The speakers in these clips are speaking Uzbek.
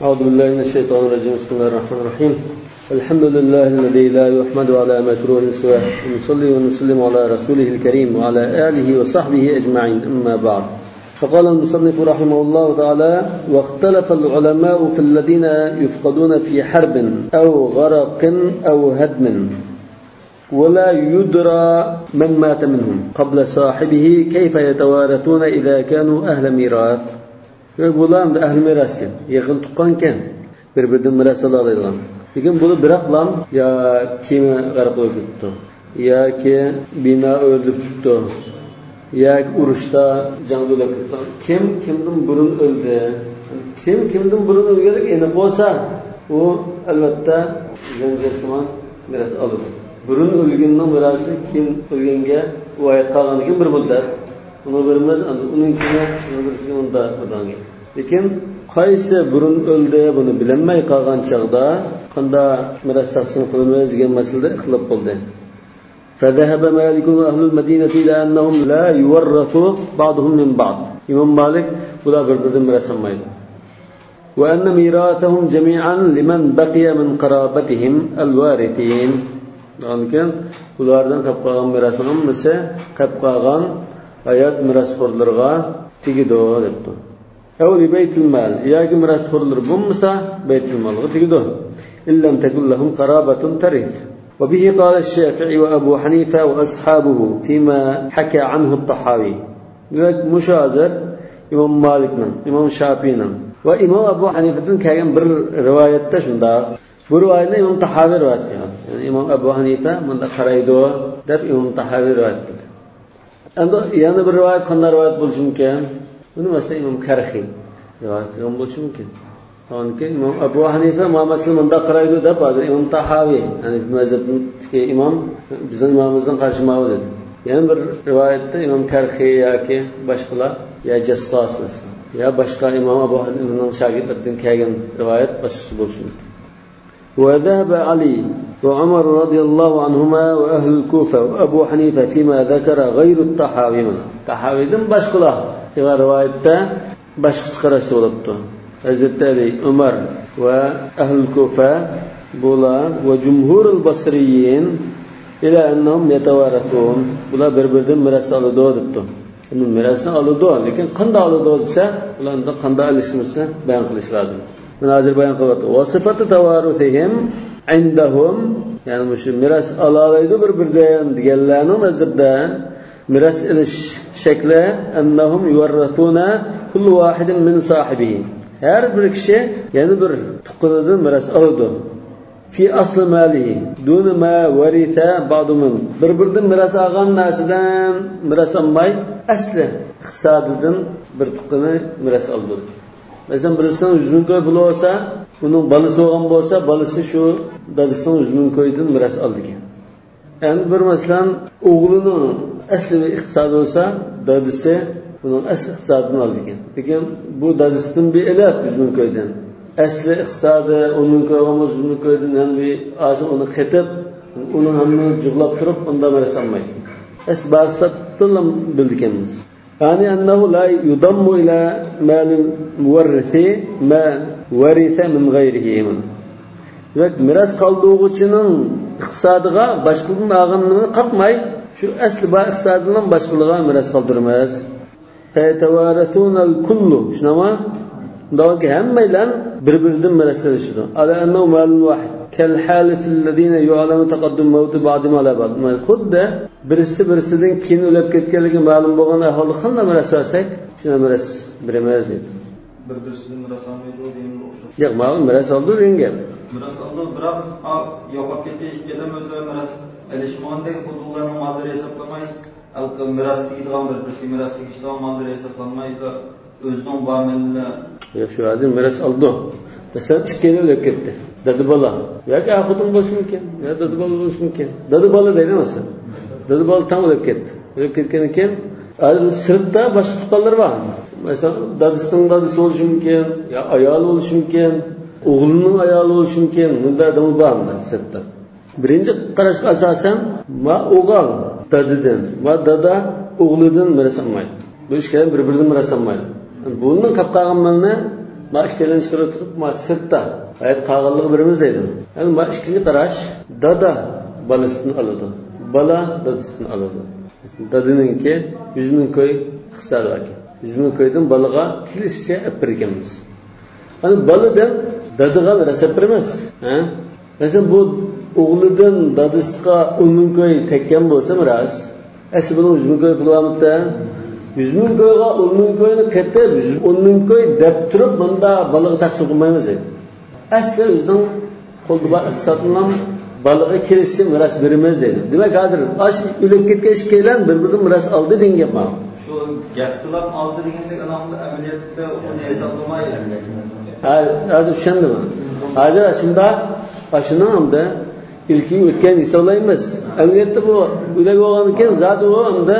أعوذ بالله من الشيطان الرجيم. بسم الله الرحمن الرحيم. الحمد لله الذي لا يحمد على مكروه سواه، ونصلي ونسلم على رسوله الكريم وعلى آله وصحبه أجمعين. أما بعد، فقال المصنف رحمه الله تعالى: واختلف العلماء في الذين يفقدون في حرب أو غرق أو هدم، ولا يدرى من مات منهم قبل صاحبه كيف يتوارثون إذا كانوا أهل ميراث. Bular da ahli miras ekan, yaqin tuqqan ekan, bir-biridan miras ola oladigan. Lekin buni biroqlam yo kema g'arq bo'lib ketdi, yoki bino o'lib chiqdi, yoki urushda jang bo'lib ketdi. Kimdan burun o'ldi? Kimdan burun o'lganlik aniq bo'lsa, u albatta zanjirsimon miras oladi. Burun o'lganning mirasi kim o'lganga voyat qolganiga bir muddat uni bilmez, uning kimi birisi unda o'rgangan. Lekin qaysi burun o'ldi buni bilinmay qolgan chaqda qanday miras taqsim qilamiz degan masalada ixtilof bo'ldi. فذهب مالك وأهل المدينة إلى أنهم لا يورثوا بعضهم من بعض. إمام مالك ولا بربردن miras olmaydi. وأن ميراثهم جميعا لمن بقي من قرابتهم الوارثين. Lekin ulardan qolib qolgan mirasning hammasi qolib qolgan hayat mirasxo'rlarga tegidi debdi. Avli baytul mal, yoki mirasxo'rlar bo'lmasa baytul malga tegidi. Illam takul lahum qarabatun tarith. Wa bihi qala ash-Shafi'i wa Abu Hanifa wa ashabuhu fima haka anhu at-Tahawi. Demak, mushazir Imom Malikning, Imom Shafi'ning va Imom Abu Hanifadan kelgan bir rivoyatda shunda. Bu rivoyatni Imom Tahawi rivoyat qilgan. Ya'ni Imom Abu Hanifa bunda qaraydi deb Imom Tahawi rivoyat qildi. Endi yana bir rivoyat qanday rivoyat bo'lishi mumkin? Buni masalan Imom Karxiy rivoyat qilgan bo'lishi mumkin. Chunki Imom Abu Hanifa masalan bunda qaraydi deb hozir Imom Tahawi, ya'ni mazhabdagi imom bizning imomimizdan qarshi ma'lum dedi. Yana bir rivoyatda Imom Karxiy yoki boshqalar ya Jassos masalan, ya boshqa Imom Abu Hanifaning shogirdlaridan kelgan rivoyat boshqa bo'lishi mumkin. وذهب علي وعمر رضي الله عنهما وأهل الكوفة وأبو حنيفة فيما ذكر غير الطحاوي. طحاوي دم باشقلا في رواية باشق قرش ولبته. حضرت علي عمر وأهل الكوفة بولا وجمهور البصريين إلى أنهم يتوارثون. بولا بربردن ميراث alıyor debdi. Endi mirasni alıyor, lekin qanday alıyor desa, ularning qanday alishmasa bayon qilish lozim. Men hozir bayon qilyapti. Va sifatu tawaruthihim indahum, ya'ni shu miras alalaydi bir-biridan deganlarning nazarda miras ilish shakli annahum yuwarrathuna kullu wahidin min sahibihi. Har bir kishi yana bir tuqqanidan miras oladi. Fi asli malihi dun ma waritha ba'dhum. Bir-biridan miras olgan narsadan miras olmay asli iqtisodidan bir tuqqani miras oladi. Mesela birisinin 100 bin koy pulu olsa, bunun balası olan olsa, balısı şu dadısının 100 bin koydan miras aldı ki. Yani bir mesela oğlunun asli bir iktisadı olsa, dadısı bunun asli iktisadını aldı ki. Peki bu dadısının bir elap 100 bin koydan. Asli iktisadı 10 bin koy olmaz 100 bin koydan, yani bir ağzı onu ketip, onun hamını cıglap durup onda miras almaydı. Asli bağırsatlarla bildik kendimiz. Yani أنه لا يضم إلى مال المورث ما ورث من غيره. Demek miras kaldığıçının iktisadıga başkalarının ağınlığını katmay, şu asli bağ iktisadından başkalarına miras kaldırmaz. فَيَتَوَارَثُونَ الْكُلُّ. Şuna ama daha ki hemmeyle birbirinden miras alışıdır. على أنه مال واحد كالحالف الذين يعلم تقدم موت بعضهم على بعض. Xuddi birisidan keyin o'lib ketganligi ma'lum bo'lgan aholi qanday miras olsak, shuna miras beramiz deydi. Bir-birisidan miras olmaydi degan o'xshab. Yo'q, ma'lum miras oldi degan gap. Miras oldi, biroq yo'qolib ketish kelam o'zlari miras alishmondek hududlarning mollari hisoblamay, miras tegadigan bir-birisi miras tegishdan mollari hisoblanmaydi. O'zining muomalasi. Yo'q, shu hozir miras oldi. Masalan, ikkeni o'lib ketdi. Dadı bola. Yoki xotin bo'lishi mumkin, yo dadı bola bo'lishi mumkin. Dadı bola deydi masalan. Dadı bola tam o'lib ketdi. O'lib ketgandan keyin hozir sirtda boshqa tuqqanlar bor. Masalan, dadisining dadisi bo'lishi mumkin, yo ayol bo'lishi mumkin, o'g'lining ayoli bo'lishi mumkin. Bunda adam bormi sirtda? Birinchi qarashga asosan ma o'g'il dadidan, ma dada o'g'lidan miras olmaydi. Bu ikki bir-biridan miras olmaydi. Bundan qolgan malni Ma ikkilanchi qilib turib, ma sirtda hayot qolganligi birimiz deydi. Endi ma ikkinchi qarash, dada balasidan oladi. Bala dadasidan oladi. Dadininki 100 ming ko'y hisob ekan. 100 ming ko'ydan balaga kelishcha olib berganmiz. Ana baladan dadaga rasab beramiz. Masalan bu o'g'lidan dadasiga 10 ming ko'y tekkan bo'lsa, miras. Asli buni 100 ming ko'y qilyapti. 100 ming ko'yga 10 ming ko'yni ketib 10 ming ko'y deb turib bunda balaga taqsim qilmaymiz. Asli o'zining qo'lda bor iqtisoddan balaga kelishsin miras beramiz deydi. Demak, hozir ash o'lib ketgan ishkaylan bir-biridan miras oldi degan gap bor. Shu gaplar oldi degandek anomda amaliyotda uni hisoblamaydi. Hozir tushundimi? Hozir shunda ashunamda ilki o'tgan hisoblaymiz. Amaliyotda bu o'lib bo'lgandan keyin zot u hamda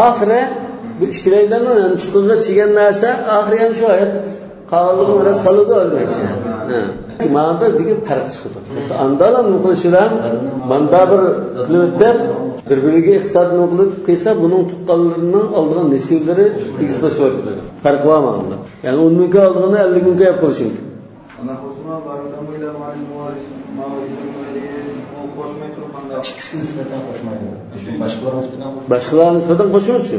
oxiri bu ishkilaylarni chiqinga chigan narsa oxiri ham shu hayot qoldi miras qoldi o'lmaychi. Manda degan farq chiqdi. Masalan, andalan qilishlar manda bir qilib bir-biriga iqtisod qilib qilsa, buning tuqqanlarining oldigan nesillari eksplosiya farq var mı? Yani 10 mingga oldig'ini 50 mingga olib qilish mumkin. Ana xususan baridan bo'ylab qo'shmay turib qanda ikkisini nisbatan qo'shmaydi. Boshqalar nisbatan qo'shmaydi.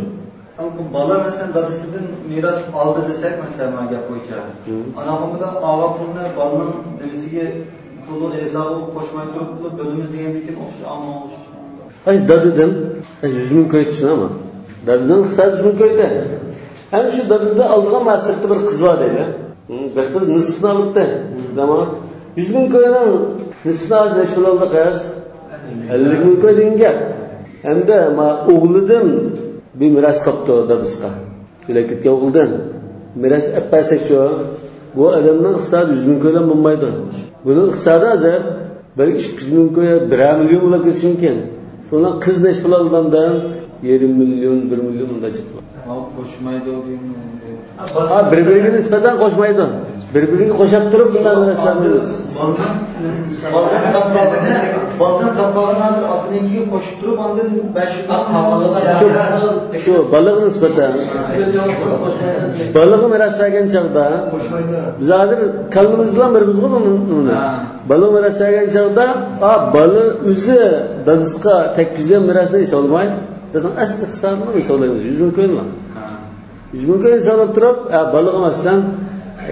Bala masalan dadasidan meros oldi desak, masalan, men gap bo'yicha. Ana hamda og'a pulni balaning nimasiga to'liq hisobi qo'shmay turib bo'limiz degandan o'xshash ammo Ay dadadan 100 ming ko'ytishni ama. Dadadan qisqa 100 ming ko'ydi. Ana shu dadada oldigan maqsadda bir qiz bor deydi. Bir qiz nisbini olibdi. Zaman 100 ming ko'ydan nisbini olib necha pul oldi qiz? 50 ming ko'y degan gap. Endi o'g'lidan bir miras topdi dadasiga. O'lib ketgan o'g'lidan miras appasak-ku, bu odamning iqtisodi 100 ming ko'ydan bo'lmaydi. Buning iqtisodi hozir balki 200 ming ko'y 1 million bo'lib ketishi mumkin. Bundan qiz necha pul olgandan 20 million, 1 million bundacha pul. Qo'shmaydi deymi? Bir-biriga nisbatan qo'shmaydi. Bir-biriga qo'shib turib bundan narsalarni baldan tapag'ini otinikiga qo'shib turib, ondan 500 shu balig' nisbatan balig'i miras bergan chog'da biz hozir kalimiz bilan birimiz uni balig' miras bergan chog'da balig' o'zi dadasiga tekkizgan mirasni hisoblamaydi. Dedim asli hisobini hisoblaymiz. 100 ming ko'ymi? 100 ming ko'y hisoblab turib, balig'i masalan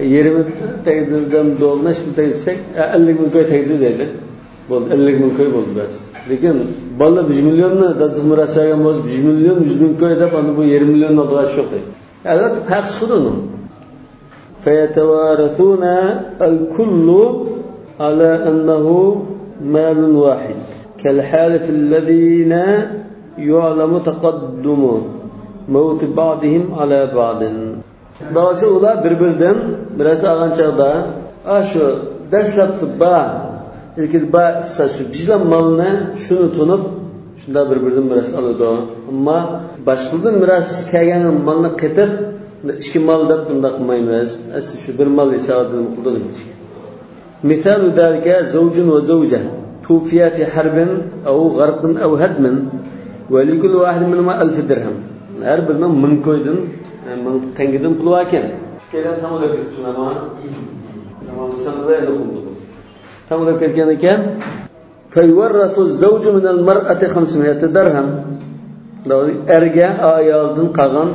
20 tagdirdan doğmuş bir tagsek 50 ming ko'y tagdir deydi. Bo'ldi 50 ming ko'y bo'ldi bas. Lekin balla 1 millionni dadasi miras bergan bo'lsa 1 million 100 ming ko'y deb ana bu 20 million oldiga yo'q deydi. Albatta haq chiqdi uni. Fayatawarathuna al-kullu ala annahu malun wahid. كالحالف الذين يعلم تقدم موت بعضهم على بعض. Bazı ular bir-birinden biraz algan çağda şu dastlabki ilk şu bizden malını şunu tunup şunda bir-birinden biraz alıyordu. Ama başkalardan biraz kelgan malını ketip iki mal deb bunda qilmaymiz. Asli şu bir mal hisobini qildik. Misal zalika zawjun wa zawja tufiya fi harbin aw gharqin aw hadmin wa li kulli wahid minhuma 1000 dirham. Her birinden 1000 koydun. Men tengidim pul ekan. Kelgan tamolab ketdi ama. Tamam sanada endi qildi. Tamolab ketgan ekan. Faywarrasu az-zawju min al-mar'ati 500 dirham. Davri erga ayoldan qolgan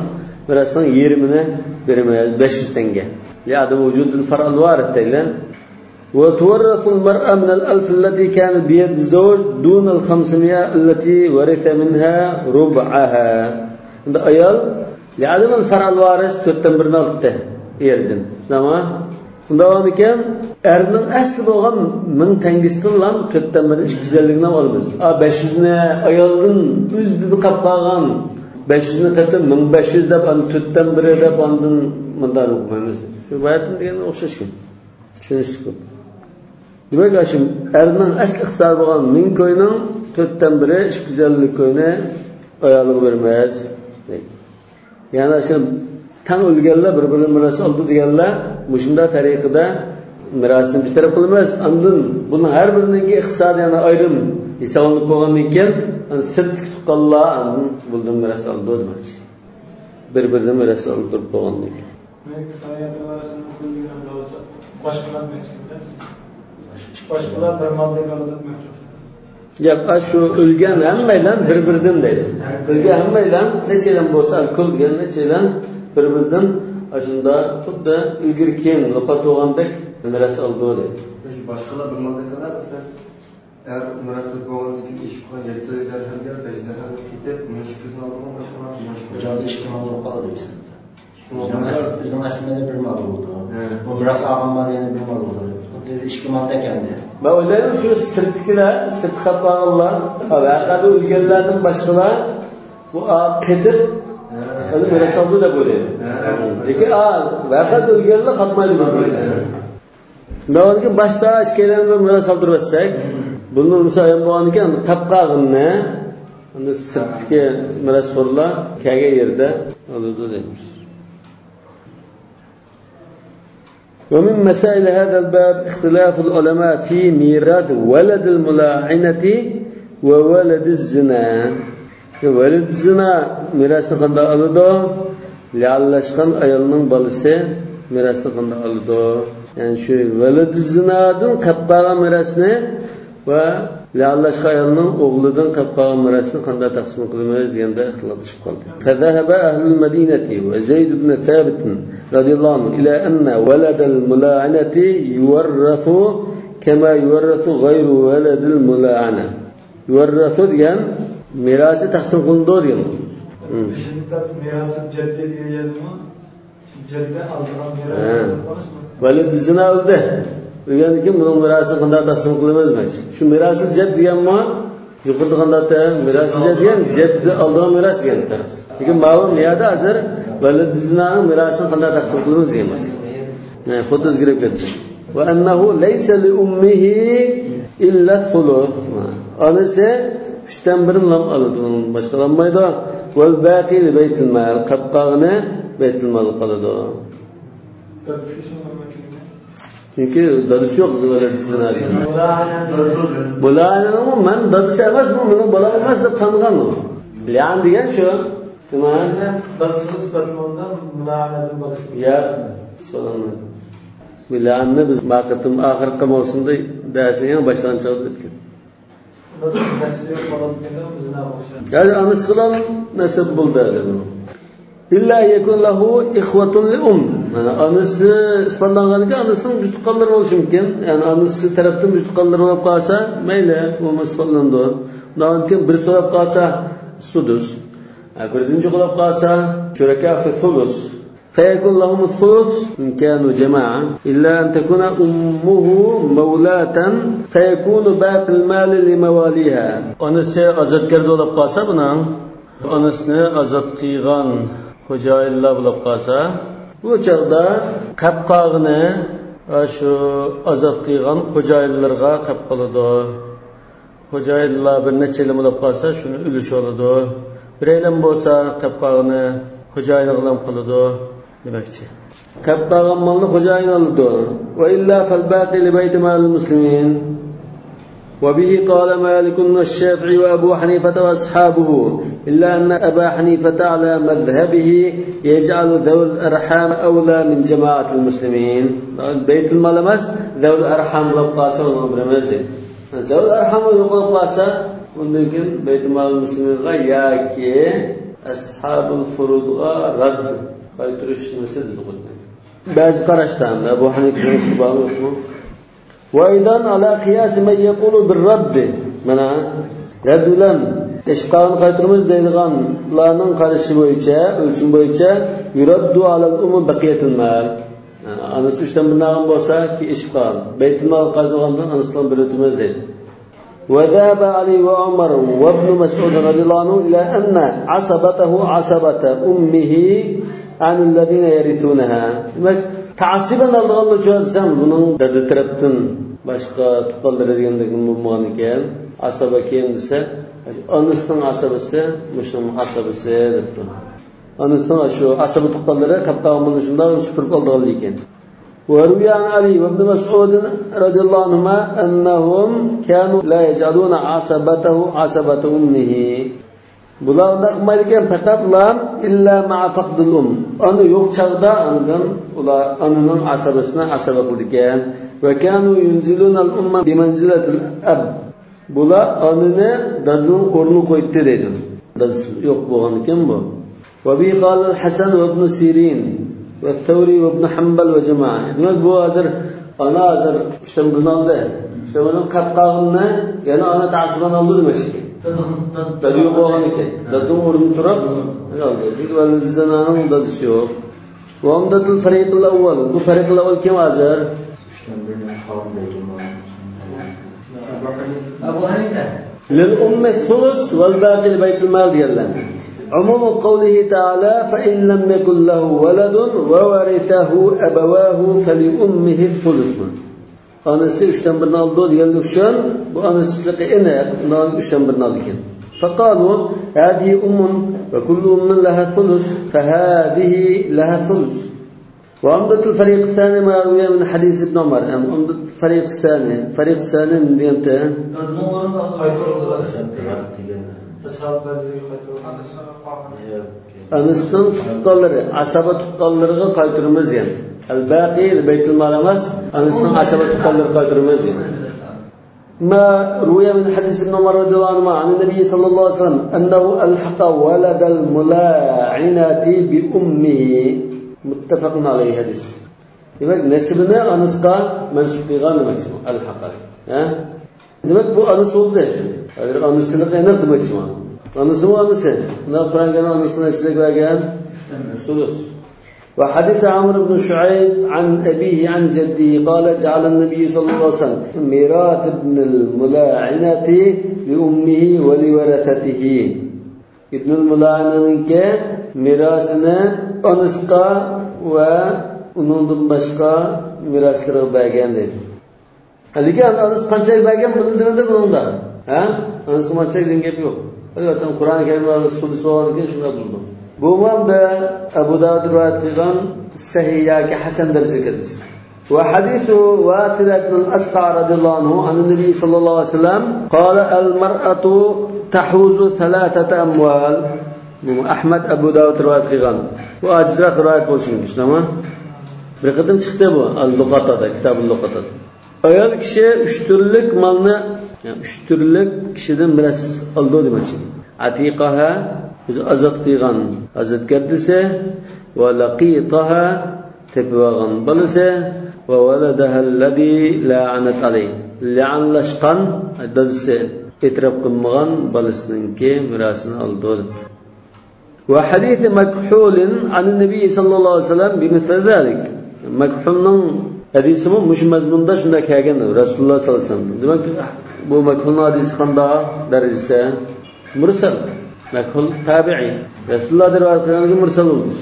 mirasning yerimini bermaydi 500 tanga. Ya adam vujudul far'al warid deylan. Wa tuwarrasu al-mar'a min al-1000 allati kanat bi yad az-zawj dun al-500 allati waritha minha rub'aha. Unda ayol Ya'ni faral varis 4dan 1ni olibdi erdan. Tamam. Undan ekan erning asli bo'lgan 1000 tangisidan 4dan 1ni 250 ni olamiz. 500 ni ayolning o'zida qolib qolgan 500 ni tatib 1500 deb 4dan 1 deb ondan bundan o'qimaymiz. Shu bayatni degan o'xshashgan. Tushunishdik. Demak, shu erning asli iqtisod bo'lgan 1000 ko'yning 4dan 1 250 ko'yni ayoliga bermaymiz. Yani şu tam o'lganlar bir-birini miras oldi deganlar mushunda tariqada mirasni bir taraf qilamiz. Ondan buni har birining iqtisodiy yana ayrim hisoblanib qo'ygandan keyin sirt tuqqanlar bundan miras oldi demak. Bir-birini miras olib turib qo'ygandan keyin. Başkalar bir madde kalıtmıyor. Gap shu o'lgan hammaylar bir-biridan deydi. O'lgan hammaylar nechadan bo'lsa alkol degan nechadan bir-biridan shunda xuddi ilgari keyin vafot bo'lgandek miras oldi deydi. Başkalar bir madde kadar mesela eğer mürakkep bağlandığı iş falan yetse derken tecrübeden gidip müşkülün aldığına başına Hocam içki malı kalı değilsin. Bizden aslında bir mal oldu. Bu biraz ağanlar yeni bir mal oldu. İçki mal tekendi. Ben o'ylayman shu sirtkilar, sirt qatlanlar, vaqada o'lganlardan boshqalar bu qidir hali miras oldi deb o'ylayman. Lekin vaqada o'lganlar qatmaydi deb o'ylayman. Navbatga boshda ishkalarni miras oldirsak, buni misol ham bo'lgan ekan, qapqag'inni uni sirtga mirasxo'rlar kelgan yerda oladi deymiz. ومن مسائل هذا الباب اختلاف العلماء في ميراث ولد الملاعنة وولد الزنا. ولد الزنا mirasni qanday oladi? Leallashgan ayolning bolasi mirasni qanday oladi? Yani şu veled zinadan qapqagan mirasni va leallashgan ayolning o'g'lidan qapqagan mirasni qanday taqsim qilamiz deganda ixtilof chiqib qoldi. Fadhahaba ahlul madinati va Zayd ibn Thabit radhiyallohu anhu ila anna walad al-mula'anati yuwarrathu kama yuwarrathu ghayru walad al-mula'ana. Yuwarrathu degan mirasi taqsim qilinadi degan. Mirası ceddi diyelim. Ceddi aldıran mirası. Veled zina oldi. Degan kim buning mirasini qanday taqsim qilamiz? Shu mirasi jed deganmi? Yuqorida qanday mirasi jed degan, jed aldigan miras degan taraf. Lekin ma'lum niyada hozir veled zinaning mirasini qanday taqsim qilamiz deymiz. Xuddi o'zgarib ketdi. Va annahu laysa li ummihi illa thuluth. Onasi 3dan 1 bilan oladi, boshqa olmaydi. Val baqi li baytul mal, qapqag'ini baytul mal qoladi. Çünkü dadısı yok zıvaladısına diyor. Mula'nın men dadısı emas mı? Bunun bala olmaz da tanıgan mı? Li'an diyen şu. Tamam. Dadısını ispatmandan mula'nın balası. Ya, ispalanmadı. Li'an'ını biz makatım ahir kamusunda dersin yani baştan çaldı etkin. Nasıl nesli yok falan diyenden bizine başlayalım. Yani anısı kılan nasip buldu bunu. İlla yekun lahu ihwatun li Yani anısı ispanlanganıki anısının jutuqqanları bo'lishi mumkin. Yani anısı tarafdan jutuqqanları bo'lib qolsa, mayli, u ispanlanadi. Undan bir so'rab qolsa, sudus. Birinchi qilib qolsa, shuraka fi thuluth. فيكون لهم الثلث إن كانوا جماعة إلا أن تكون أمه مولاة فيكون باقي المال لمواليها. Anısı azatkarda bo'lib qolsa, buni anısını azat qilgan xo'jayinlar bo'lib qolsa, bu chaqda qapqog'ini shu azat qilgan xo'jayinlarga qilib qoladi. Xo'jayinlar bir necha yil bo'lib qolsa, shuni ulush oladi. Biraylam bo'lsa qapqog'ini xo'jayini bilan qoladi demakchi. Qapqog'in molni xo'jayin oladi. Va illa fal baqi li bayt mal muslimin. وبه قال مالك والشافعي وأبو حنيفة وأصحابه إلا أن أبا حنيفة على مذهبه يجعل ذوي الأرحام أولى من جماعة المسلمين. بيت الملمس ذوي الأرحام لبقاسة ومبرمزة ذوي الأرحام لبقاسة ولكن بيت المسلمين غياكي أصحاب الفروض رد خيطرش نسد بعض قرشتان أبو حنيفة وأصحابه وأيضا على قياس من يقول بالرد منا رdulan ishqon qaytirmiz deydiganlarning qarashi bo'yicha o'lchim bo'yicha yuraddu alal umum baqiyatul mal. Anasi 3dan 1 bo'lsa ki ishqon baytul mal qaytirgandan anasidan bir o'timiz deydi. وذهب علي وعمر وابن مسعود رضي الله عنه إلى أن عصبته عصبة أمه عن الذين يرثونها. Ta'siban aldıqanlar çoğalsam bunun dadı tarafdan başqa tuqqanları degandek bo'lmagan ekan. Asaba kim desa, anasının asabasi, muslim asabasi debdi. Anasının shu asaba tuqqanlari qapqog'ini shunday supurib oldigan ekan. وروي عن علي وابن مسعود رضي الله عنهما أنهم كانوا لا يجعلون عصبته عصبة أمه. Bular unda qilmaydigan faqat lam illa ma'a faqdil Ani yo'q chaqda undan ular anining asabasini asaba qildigan. Va kanu yunziluna al-umma bi manzilatil ab. Bular anini dadning o'rni qo'ydi dedi. Dad yo'q bo'lgan ekan bu. Va bi qala al-Hasan va ibn Sirin va Thawri va ibn Hanbal va jamoa. Demak bu hozir ana hozir ishdan bunalda. Şunun qatqog'ini yana ana ta'siban oldi demoqchi. Dad yo'q bo'lgan ekan. Dadning o'rni turib, yo'q. Chunki valizananing dadisi yo'q. Va umdatul fariq al-awwal. Bu fariq al-awwal kim hozir? للأم الثلث والباقي لبيت المال ديالنا. عموم قوله تعالى فإن لم يكن له ولد وورثه أبواه فلأمه الثلث. Anası 3'ten 1'ini aldı diyenler üçün bu anasızlığı ene bundan 3'ten 1'ini aldı iken. فقالوا هذه أم وكل أم لها ثلث فهذه لها ثلث. وعمدة الفريق الثاني ما روي من حديث ابن عمر. عمدة الفريق الثاني من دينته. Anasının tutalları, asaba tutallarına kaytırmaz yani. El-Baqi Beytul Mal emas, anasının asaba tutalları kaytırmaz yani. ما روي من حديث ابن عمر رضي الله عنه عن النبي صلى الله عليه وسلم أنه ألحق ولد الملاعنة بأمه متفق عليه حديث. Demek nesibini anısqa mensup qilgan demakchi al-haqa. Demak bu anıs oldu. Agar anısılık enak demakchi. Anısı mı anısı? Ne Kur'an'da anısını esirek vergen? Sulus. وحديث عمرو بن شعيب عن أبيه عن جده قال جعل النبي صلى الله عليه وسلم ميراث ابن الملاعنة لأمه ولورثته. ابن الملاعنة mirasını anısqa ve unundan başqa miraslara bergen dedi. Lekin anıs qanchalik bergen bildirildi bunda. Anıs qanchalik degan gap yo'q. Albatta Qur'oni Karimda sulus bo'lgan shunday bo'ldi. Bu hamda Abu Dawud rivoyat qilgan sahih yoki hasan darajada. وحديث واثلة الأسقع رضي الله عنه عن النبي صلى الله عليه وسلم قال المرأة تحوز 3 أموال. Ahmad Abu Dawud rivoyat qilgan. Bu ajizroq rivoyat bo'lsin, ishlama. Bir qatim chiqdi bu al-Luqatada, kitobul Luqatada. Ayol kishi 3 turlik molni, 3 turlik kishidan biras oldi demoqchi. Atiqaha o'zi azat qilgan, azat kardisi va laqitaha tebwagan balasa va waladaha alladhi la'anat alayh. La'anlashqan dadisi e'tirof qilmagan balasininki mirasini oldi. وحديث مكحول عن النبي صلى الله عليه وسلم بمثل ذلك. مكحولның hadisi mush mazmunda shunday kelgan Rasululloh sollallohu alayhi vasallam. Demak bu makhulning hadisi qanday darajada? Mursal. Makhul tabi'i. Rasululloh rivoyat qilgan mursal bo'ldi.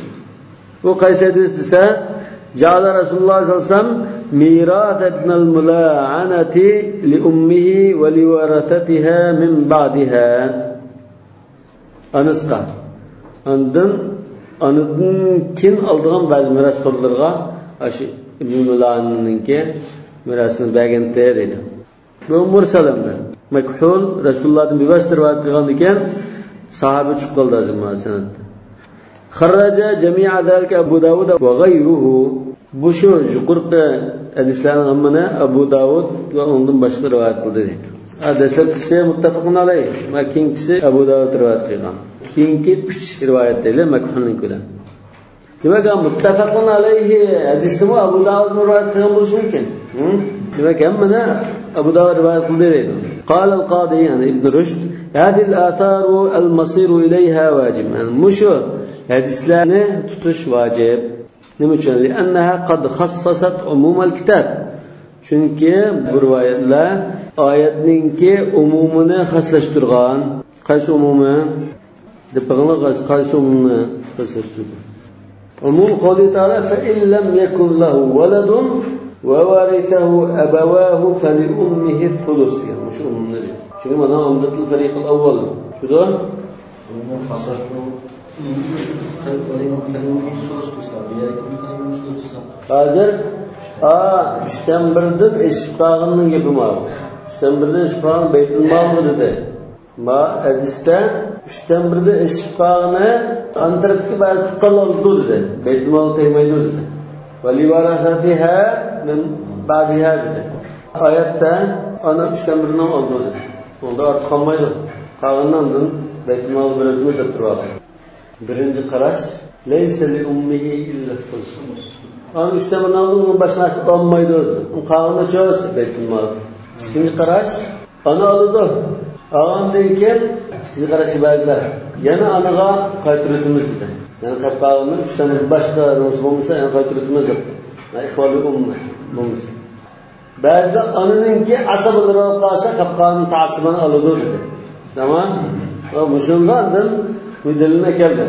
Bu qaysi hadis desa, ja'ala Rasululloh sollallohu alayhi vasallam mirat ibn al-mula'anati li ummihi wa li warathatiha min ba'daha. Anısqa Ondan kin aldıgan bazı miras qo'llarga aşı İbn Mula'ninki mirasini bergan dedi. Bu mursalimda. Makhul Rasulullohdan bevosita rivoyat qilgan ekan, sahoba chiqib qoldi azimma sanatda. Kharraja jami'a zalika Abu Dawud va g'ayruhu. Bu shu yuqorqi hadislarning hammani Abu Dawud va undan boshqa rivoyat qildi dedi. Dastlabkisi muttafaqun alayh, keyingisi Abu Dawud rivoyat qilgan. Keyingi 3 rivoyatlar makhulning bilan. Demak, muttafaqun alayhi hadisni Abu Dawud rivoyat qilgan bo'lishi mumkin. Demak, hammani Abu Dawud rivoyat qildi dedi. Qala al-Qadi yani Ibn Rushd, "Hadi al-athar al-masir ilayha wajib." Mushu hadislarni tutish vojib. Nima uchun? Li'annaha qad khassasat umum al-kitab. Chunki bu rivoyatlar oyatningki umumini xaslashtirgan. Qaysi umumi? Depaqlar qaysi umumni xaslashtirgan? Umum qawli ta'ala fa in lam yakun lahu waladun va warithahu abawahu fali ummihi thuluth. Shu umumni. Chunki mana umdatul fariq al-awwal. Shuda hozir 3dan 1dan eshib qolganning gapi bor. 3dan 1dan eshib qolgan Beytul Mal dedi. Ma hadisda 3'ten 1'de eşik bağını antarafiki bazı tukallı dedi. Beytulmalı temaydı dedi. Veli varasatiha min ba'diha dedi. Ayette ana 3'ten 1'den oldu dedi. Onda artık kalmaydı. Kalığından Beytulmalı bölüntümüz de durardı. Birinci karaş leyse li ummihi illa sulus. Ana 3'ten 1'den olduğunun başına açıp olmaydı dedi. Kalığında çoğusu Beytulmalı. İkinci karaş ana alıdı. Ağam deyken ikinci karaşı bazılar. Yana anağa kaytırıtımız dedi. Yani kapağını 3'ten 1 başka olsa olmasa yani kaytırıtımız yok. Yani ihvalı olmasa. Bazılar anınınki asabaları olup kalsa kapağının tasibini alıdı dedi. Tamam. O Müslümandan müddeline geldi.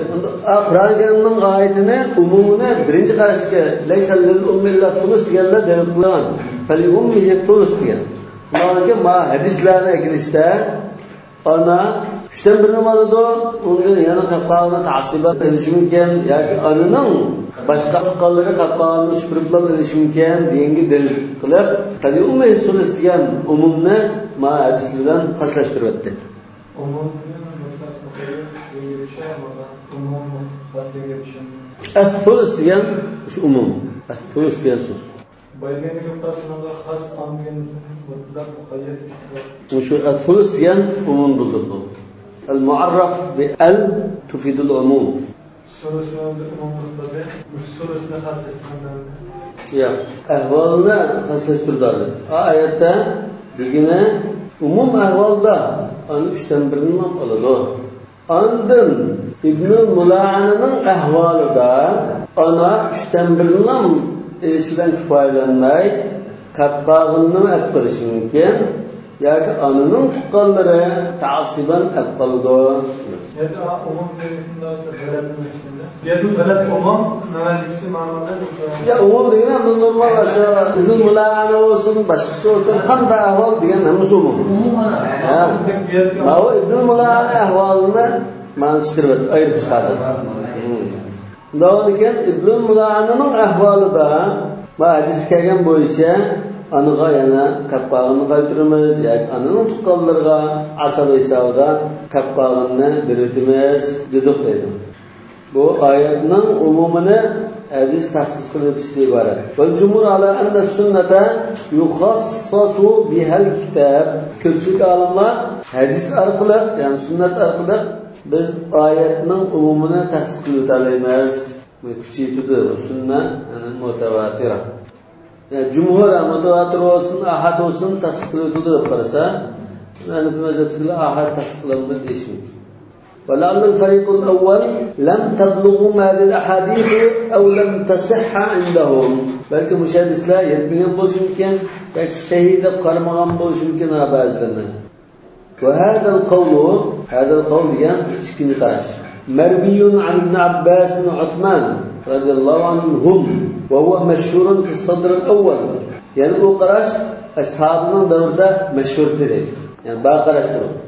Kur'an-ı Kerim'in ayetini umumuna birinci karışık leysellil ummilla sulus diyenler devlet kullanan. Feli ummiye sulus diyen. Bunlarınki hadislerine girişte ana 3'ten 1'ini alıdı. Onun yanı kapağını tasibet edişimken yani anının başka tukalları kapağını süpürüp edişimken diyenge delil kılıp feli ummiye sulus diyen umumuna hadislerden karşılaştırıp etti. Es-sulus diyen şu umum. Es-sulus diyen sus. Bayılgenlik noktasında has amgen mutlak mukayyet. Şu es-sulus diyen umum buldurdu. El-muarraf bi el tufidul umum. Sulus umum mutlaka. Sulus ne hasleştirmeden. Ya, ehvalını hasleştirdi. Ayette bilgine umum ehvalda anı 3'ten 1'ini alıdı. Andın İbn-i Mula'nın ehvalı da ana 3'ten 1'ini erişilen kifayelenmeyi kapağının ettirişi mümkün. Yani anının tukalları taasiben ettirildi. Yani umum dediğinde velet velet umum mevelikisi manada. Ya umum dediğinde bu normal aşağı İbn-i Mula'nın olsun, başkası olsun, kanda ehval diyen hemisi umum. Ama İbn-i Mula'nın ehvalını manıştırır, ayırıp çıkardır. Doğruken İbn-i Mula'nın ehvalı da hadis kelgen boyunca anıga yana kapağını kaytırmaz, yani anının tukallarına asabı hesabıda kapağını diriltmez dedik dedi. Bu ayetinin umumunu hadis tahsis kılıp istibaret. Vel cumhur ala enne sünnete yukhassasu bihel kitab. Köpçük alimler hadis arkalı, yani sünnet arkalı biz ayetinin umumunu tahsis kılıp alayımız. Küçüğütüdür bu sünnet, yani mutevatira. Yani cumhura mutevatir olsun, ahad olsun tahsis kılıp yaparsa, yani bir mezhepsiyle ahad tahsis kılıp değişmiyor. ولعل الفريق الأول لم تبلغهم هذه الأحاديث أو لم تصح عندهم belki müşahidisler yetmeyen boş mümkün belki sehide karmagan boş mümkün bazılarına وهذا القول yani ikinci karış مربي عن ابن عباس وعثمان رضي الله عنهم وهو مشهور في الصدر الأول yani o karış ashabının davrında meşhurdur yani bağ karıştırır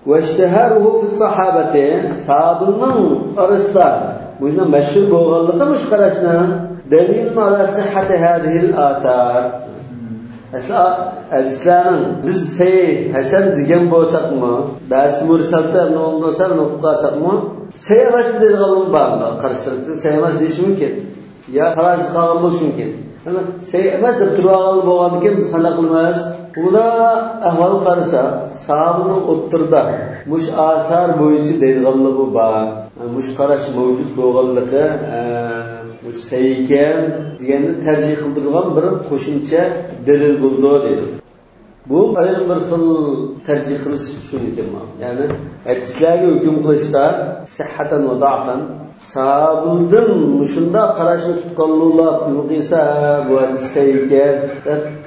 واشتهاره في الصحابة صحابının arasında bu yüzden meşhur boğanlıkta müşkarasına delil ala sıhhati hadihil atar. Asla İslam'ın biz Hasan digen bolsak mı? Bazı mursallar ne olmasa ne okusak mı? Sevmez dedi kalın bağlı karşılıklı sevmez deyiş mümkün. Ya kalas kalın boş mümkün. Ama sevmez de durağalı boğanlıkken biz hala kılmaz. Buna ahval karısa sahabının otturda muş atar boyunca delgalı bu bağ. Muş karaş mevcut boğanlığı muş seyken diyeni tercih kıldırılan bir koşunca delil buldu dedi. Bu ayrı bir tercih kılış şunu kelime. Yani hadislerge hüküm kılışta sıhhaten ve da'fen sahabının muşunda karashni tutqanlılar yuqisa bu hadis seyken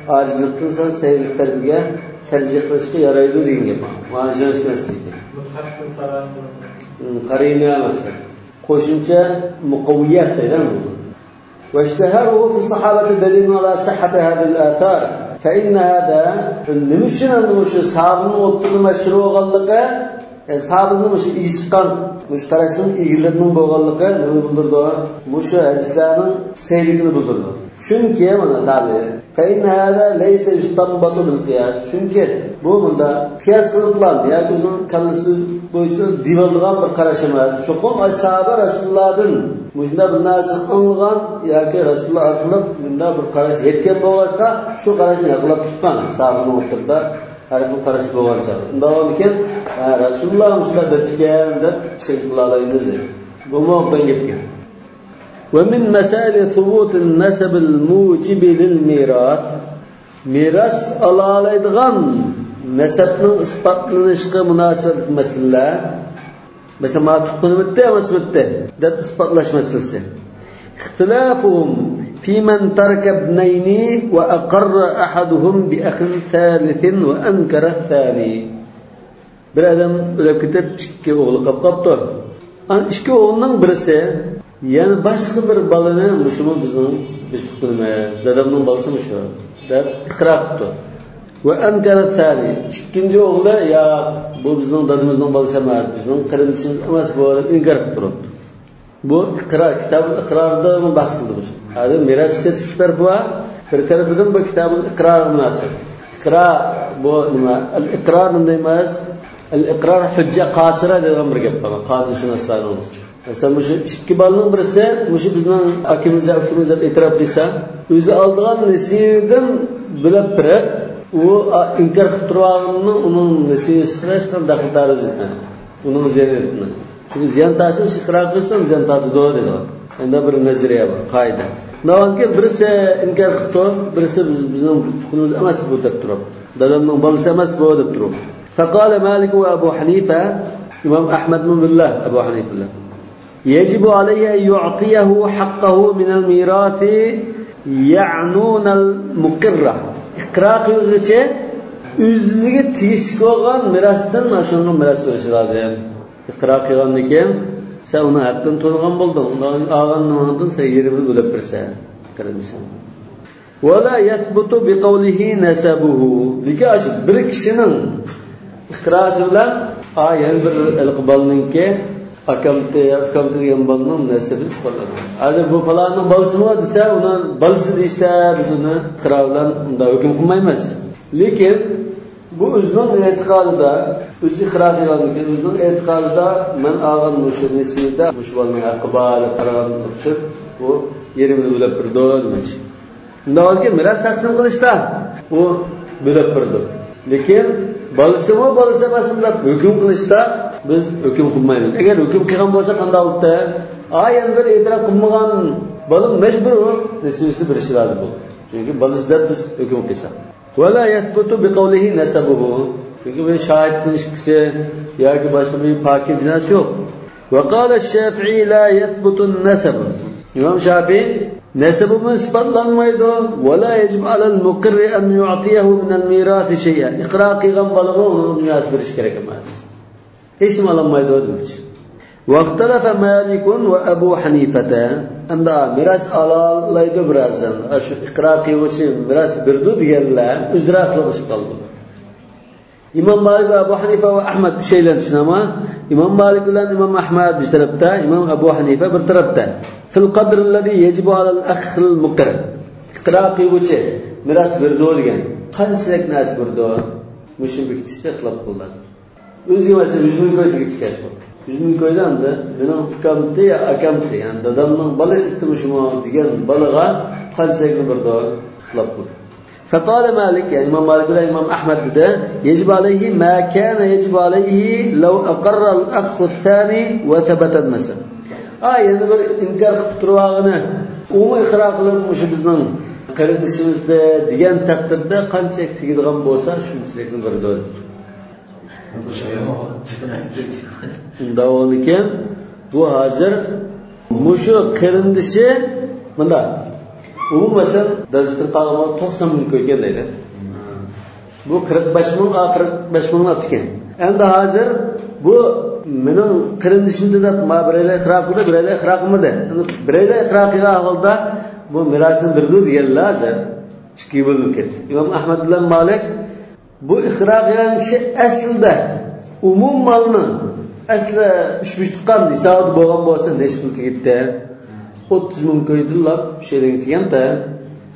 acizlikdan san seylik tarbiya tercih qilishga yaraydi degan gap. Ma'jazmaslik. Qarina masala. Qo'shimcha muqawwiyat deyiladi. واشتهره في الصحابة دليل على صحة هذه الآثار فإن هذا المشن المش صحابın ottuğu meşruğallığı sahabının muş işkan müştereksin ilgilerinin boğallığı ne bildirdi? Muş hadislerin seylikini bildirdi. Çünkü mana tabi فإن هذا ليس يستنبط بالقياس. Çünkü bu bunda qiyas qiliblar. Yoki o'zining kallasi bo'yicha divalgan bir qarash emas. Cho'qim ashaba Rasulullohdan bunda bir narsa olgan yoki Rasululloh orqali bunda bir qarash yetgan bo'lsa, shu qarashni aqlab tutgan. Sahobaning o'rtasida har bir qarash bo'lgancha. Undan keyin Rasululloh shunday debgan deb shekillaymiz. Bu mu'min gapgan. ومن مسائل ثبوت النسب الموجب للميراث miras alalaydigan nasabning isbotlanishiga munosib masalalar mesela ma'tufni bitta emas bitta deb isbotlash masalasi ixtilafuhum fi man taraka ibnayni wa aqarra ahaduhum bi akhin thalithin wa ankara ath-thani. Bir adam o'lib ketib ikki o'g'li qolibdi. Ana ikki o'g'lining birisi yani başka bir balını müşümü bizning biz tutmaymiz. Dadamning balasi mushu deb iqror qildi. Va ankara thani. Ikkinchi o'g'li ya bu bizning dadamizning balasi emas, bizning qarindishimiz emas bu deb inkor qilib turibdi. Bu iqror kitob iqrorda bahs qildi. Hozir miras statistiklar bu bir tarafdan bu kitobning iqror munosib. Iqror bu nima? Al-iqror nima emas? Al-iqror hujja qasira degan bir gap bor. Qonunshunoslarning mesela bu ikki balning birisi shu bizning akimizga deb e'tirof qilsa, o'zi oldigan nasibidan bilib turib, u inkor qilib turganini uning nasibasiga hech qanday xitarib etmaydi. Uning ziyonatini. Chunki ziyon ta'sir iqror qilsa, ziyon ta'sir deydi. Endi bir nazariya bor, qoida. Navonki birisi inkor qilib, birisi bizning huquqimiz emas bu deb turib, dadamning balasi emas bu deb turib. Faqala Malik va Abu Hanifa, Imom Ahmad bin Billah, Abu Hanifa يجب عليه أن يعطيه حقه من الميراث يعنون المقرة. إقراق يغيچه özlüge tegishli olgan mirasdan ashunga miras verishi lozim. Iqro qilgandan keyin sen uni haqqini to'lagan bo'lding. Undan olgandan sen yerini bo'lib bersan. Qaramisan. Wala yathbutu biqawlihi nasabuhu. Dikash bir kishining iqrosi bilan ayol bir iqbolninki akamte degan bolaning nasabi isbotlanadi. Hozir bu falonning bolasimi desa, uni bolasi deyishda biz uni iqro bilan unda hukm qilmaymiz. Lekin bu o'zining e'tiqodida, o'zi iqro qilganligi, o'zining e'tiqodida men olgan mushu nisbida mushu bolaning haqqi bor qaror qilib, bu yerimni bo'lib turdi demoqchi. Undan keyin miras taqsim qilishda u bo'lib turdi. Lekin bolasimi bolasi emas deb hukm qilishda biz hukm qilmaymiz. Agar hukm qilgan bo'lsa qanday bo'lsa, endi bir e'tirof qilmagan bola majbur nisbisi berishi lozim bo'ladi. Chunki bolasida biz hukm qilsak. ولا يثبت بقوله نسبه. Çünkü bu şahitlik kişi ya ki başka bir fakir dinası yok. وقال الشافعي لا يثبت النسب. İmam Şafii nesebimiz ispatlanmaydı. ولا يجب على المقر أن يعطيه من الميراث شيئا. İqra qilgan bolaga uni miras berish kerak emas. Hech nima olmaydi demoqchi. واختلف مالك وأبو حنيفة أن ميراث alaydi birazdan. Shu iqro qiluvchi miras berdi deganlar uzra qilib qoldi. İmam Malik ve Abu Hanife ve Ahmed bir şeyler düşünama. İmam Malik ile İmam Ahmed bir tarafta, İmam Abu Hanife bir tarafta. Fil qadr alladhi yajibu ala al-akh al-muqr. Iqro qiluvchi miras berdi degan. Qanchalik narsa berdi? Mushu bir kishida ixtilof qildi. O'ziga masalan 100 ming ko'yga ketgan bo'ldi. 100 ming ko'ydan da mening ukamda akamda yani dadamning bolasi turishimi degan bolaga qanchalik berdi? Ixtilof qildi. فقال مالك يعني إمام مالك ولا إمام أحمد ده يجب عليه ما كان يجب عليه لو أقر الأخ الثاني وثبت النسب. يعني bir inkar qilib turganini umumiy iqror qilib mush bizning qarindishimizda degan taqdirda qancha tegadigan bo'lsa shunchalikni berdi. Undan keyin bu hozir mushu qarindishi bunda umuman dadasi qolgan 90 ming ko'ygan deydi. Bu 45 ming 45 ming otgan. Endi hozir bu mening qirindishimda deb biraylar iqro qildi, biraylar iqro qilmadi. Endi biraylar iqro qilgan holda bu mirosni berdi deganlar ikki bo'lib ketdi. Imom Ahmad bilan Malik bu iqro qilgan kishi aslida umum molni asli 3 tuqqan hisob bo'lgan bo'lsa necha pul ketdi? 30 ming ko'ydilar, she'ring deganda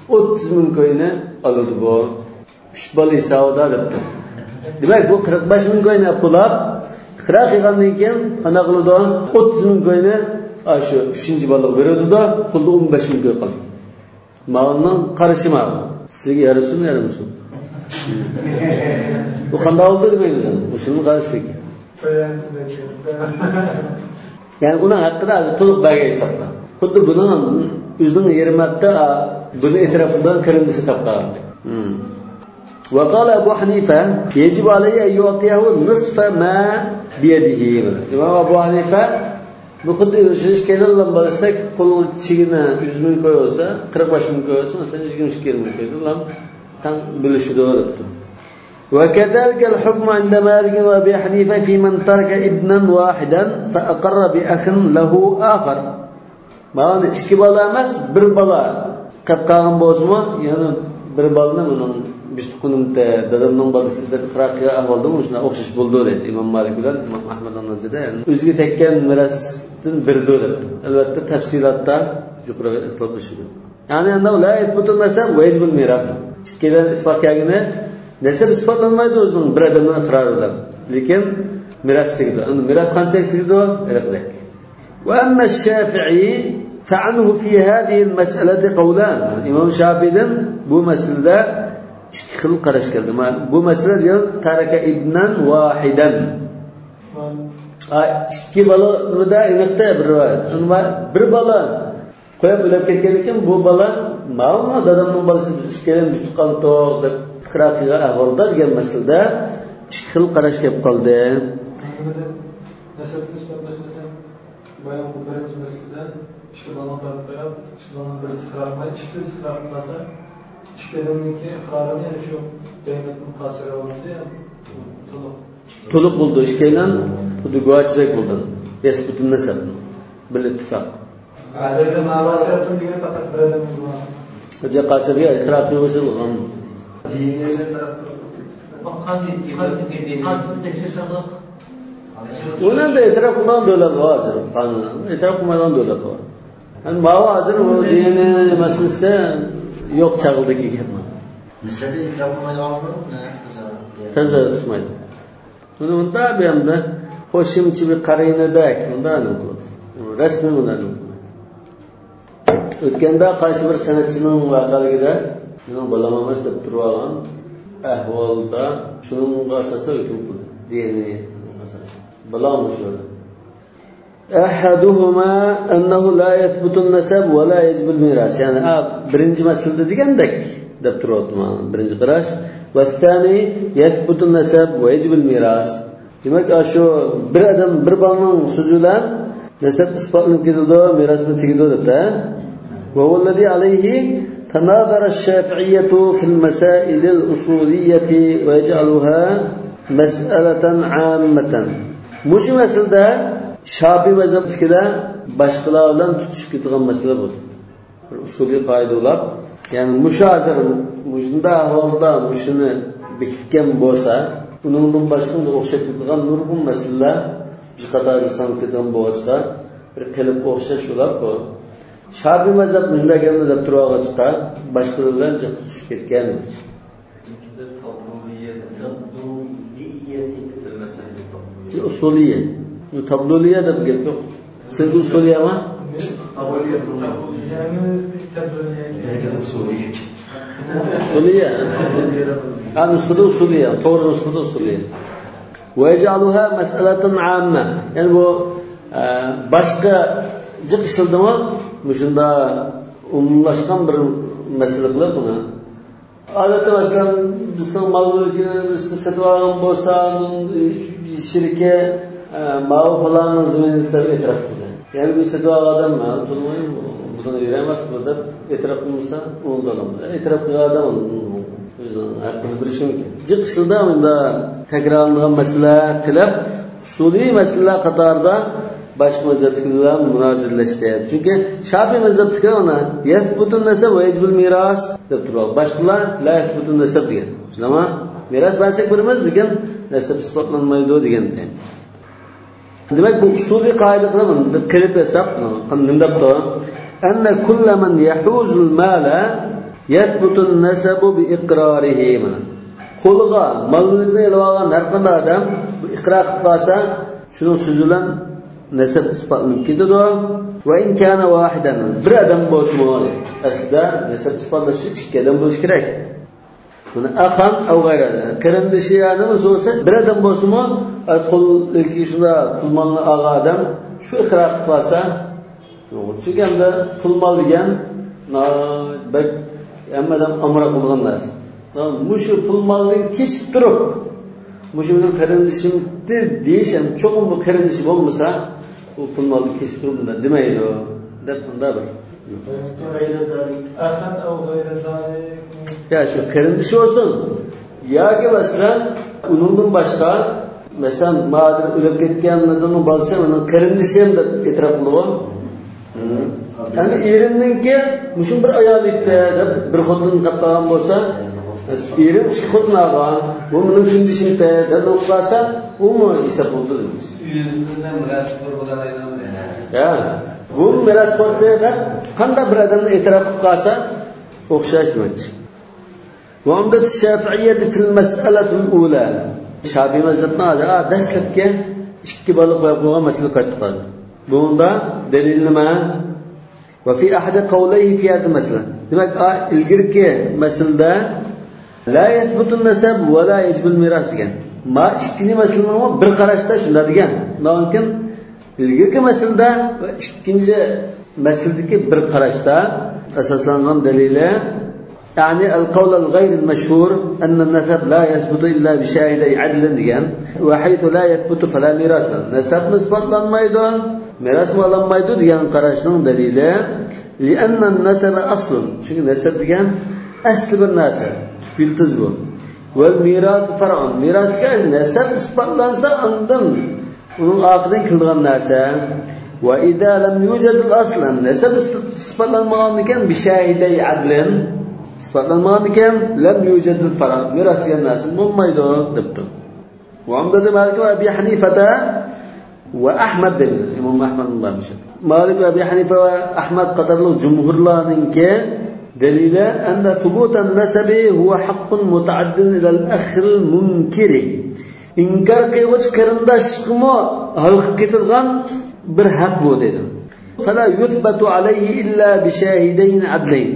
30 ming ko'yni oladi bu. 3 bola savdo debdi. Demak bu 45 ming ko'yni pulab qira qilgandan keyin qana qiladi 30 ming ko'yni shu 3-bola beradi-da, pulda 15 ming ko'y qoladi. Malning qarishi mal. Sizga yarasin. Bu qanday oldi demaymiz. Bu shuni qarashlik. Yani uning haqida to'liq baga hisobla. Xuddi buni o'zining yermakda buni e'tirofidan kirindisi topgan. وقال أبو حنيفة يجب عليه أن يعطيه نصف ما بيده. إمام أبو حنيفة بخد إيش كنا لما بستك كل شيء 100 مليون كويسة 45 مليون كويسة مثلا إيش كنا شكل مليون لام تان بالشدور. وكذلك الحكم عند مالك وأبي حنيفة في من ترك ابنا واحدا فأقر بأخ له آخر. ما إيش كبلا مس بربلا كبكان بوزما يعني بربالنا منهم بيشتكونمda dadamning bolasidir qiraqqa ahvolda shuna o'xshash bo'ldi dedi Imom Malik bilan Imom Ahmad an-Nazirda o'ziga tekkan mirosdan birdi dedi. Albatta tafsilotda yuqori ixtiloflashadi. Ya'ni unda ulayat butun nasab vajibul miros. Ikkidan isbotgagini nasab isbotlanmaydi o'zining bir odamdan iqroridan. Lekin miros tegdi. Unda miros qanchalik tegdi? Aniqlik. Wa amma ash-Shafi'i fa'anhu fi hadhihi al-mas'alati qawlan. Imom Shafi'dan bu masalada ikki xil qarash keldi. Bu masala diyor taraka ibnan wahidan. Ikki bola nimada aniqda bir rivoyat. Bir bola qo'yib o'lib ketgan ekan, bu bola ma'lum dadamning bolasi ikkidan juft qoldi deb fikra qilgan ahvolda degan masalada ikki xil qarash kelib qoldi. Nasabni isbotlashmasam, bayon qilgan masalada ikki bola qolib qo'yib, ikki bola birisi qilmay, ikkisi qilmasa İşkelenlik iqrarını yani şu devletin tasiri oldu ya to'liq bo'ldi. İşkelen bu guvohchilik bo'ldi. Yes butun nasab bil ittifoq. Adada ma'lumotlarni degan faqat bir odam bor. Hujja qasirga iqror qilgan. Diniyetle taraftar. Ular da e'tirof qilgan davlat bor. Qonun e'tirof qilmagan davlat bor. Yani ma'lum hozir bu dini masalasi yo'q chaqildagi gap. Misrda e'tirof qilmaydiganmi? Tazza ismaydi. Buni unda bu hamda qo'shimcha bir qarinadak undan bo'ladi. Rasmiy undan. O'tganda qaysi bir sanatchining voqeligida mening bolam emas deb turib olgan ahvolda shuning asosida hukm qildi. Dini asosi. Bolam shu. أحدهما أنه لا يثبت النسب ولا يجب الميراث. يعني برنج مسألة ديجندك دكتورات ما برنج قراش. والثاني يثبت النسب ويجب الميراث. demak shu bir odam bir bolaning so'zidan nasab isbotlanib ketadi, miros tegadi debda. وهو الذي عليه تناظر الشافعية في المسائل الأصولية ويجعلها مسألة عامة. مش مسألة Şafi mazhabida boshqalar bilan tutishib ketgan masala bu. Bir usuliy qoida bo'lib, ya'ni mushazir mujinda ahvolda mushuni bekitgan bo'lsa, uningdan boshqa o'xshab ketgan nurg'un masalalar bir qator inson ketgan bo'lsa, bir qilib o'xshash bo'lib bu. Şafi mazhab mujlaganni deb turib chiqa, boshqalar bilan tutishib ketgan. Usuliyya Tablo'liya deb gap yo'q. Siz usuliyami? Usuliyya. Nusxada usuliyya, to'g'ri nusxada usuliyya. Va yaj'aluha mas'alatan 'amma. Ya'ni bu boshqa jiq ishildimi? Shunda umumlashgan bir masala qilib buni. Odatda masalan bizning ma'lumotlarimiz sotib olgan bo'lsa, shirka ma'u falan zimmetler etraf qildi. Yani bu sedva odam ma'lum bo'lmaydi. Buni yuramas burada etraf qilsa, undan etraf qilgan odam o'zining haqqini bilishi mumkin. Jiqishda unda takrorlangan masala qilib, usuliy masalalar qatorida boshqa mazhablar munozirlashdi. Chunki Shafiy mazhabida ona yathbutun nasab va yajibul miros deb turadi. Boshqalar la yathbutun nasab degan. Nima? Miros barsak birimiz degan nasab isbotlanmaydi degan. Demek bu usulü kaide kılamam. Bir klip hesap. Nindapta. Enne kulle men yahuzul mala Yathbutun nasabu bi iqrarihi. Qo'liga mollikni ilib har qanday odam bu iqror qilib qolsa, shuning so'zi bilan nasab isbotlanib ketadi. Va in kana wahidan, bir odam bo'lsa, aslida nasab isbotlash ikki odam bo'lishi kerak. Buni axan aw g'ayra qarindishi nima bo'lsa, bir odam bo'lsa-mu, qo'lga shunda pul molni olgan odam shu iqror qilib qolsa, cheganda pul mol degan bak hammadan amroq bo'lgan narsa. Mushu pul molni kesib turib, mushu bilan qarindishimni deyish ham cho'qim bu qarindishi bo'lmasa, u pul molni kesib turib bunday demaydi deb bunda bir. Axan aw g'ayra zalik. Ya shu qarindishi olsun. Yoki masalan, uningdan boshqa, masalan, ma'dir o'lib ketganlardan bo'lsa, uni qarindishi ham deb e'tirof qilib yani erimninki mushun bir ayol edi deb bir xotin qilgan bo'lsa, erim ikki xotin olgan, bu mening kundishimda deb o'qlasa, u mu hisob bo'ldi deymiz. Uyingizdan mirasxo'r bo'lar aylanadi. Ya, bu mirasxo'rda qanday bir odamni e'tirof qilib qolsa, o'xshash demakchi. Va unda Shafi'iyyat fil mas'alatul ula. Shafi'i mazhabida dastlabki ikki bola qo'yib qo'ygan masala qaytib qoldi. Bunda dalil nima? Va fi ahad qawlayhi fi hadha masala. Demak, ilgirki masalada la yathbutu nasab va la yajibu al-miras degan. Ma ikkinchi masalani bir qarashda shunda degan. Lekin ilgirki masalada va ikkinchi masaladagi bir qarashda asoslangan dalili يعني القول الغير المشهور أن النسب لا يثبت إلا بشاهدي عدل ديان وحيث لا يثبت فلا ميراث نسب نسبة للميدان ميراث للميدان ديان قراشنون دليلا لأن النسب أصل شو نسب ديان أصل بالنسب بيلتزبه والميراث فرع ميراث كاش نسب نسبة لنسا عندهم ونعاقدين كل الناسا وإذا لم يوجد الأصل نسب نسبة للمغانيكان بشاهدي عدل isbotlanmagan lam yujadul farq mirasga nasib bo'lmaydi debdi. Va umdada Malik va Abi Hanifa va Ahmad dedi. Imom Ahmad bo'lmish. Malik va Abi Hanifa va Ahmad qatorli jumhurlarningki dalili anna thubut an-nasabi huwa haqqun mutaaddin ila al-akh al-munkir. Inkar qiluvchi qarindashmi hal qilib ketilgan bir haq bu dedi. Fala yuthbatu alayhi illa bi shahidayn adlayn.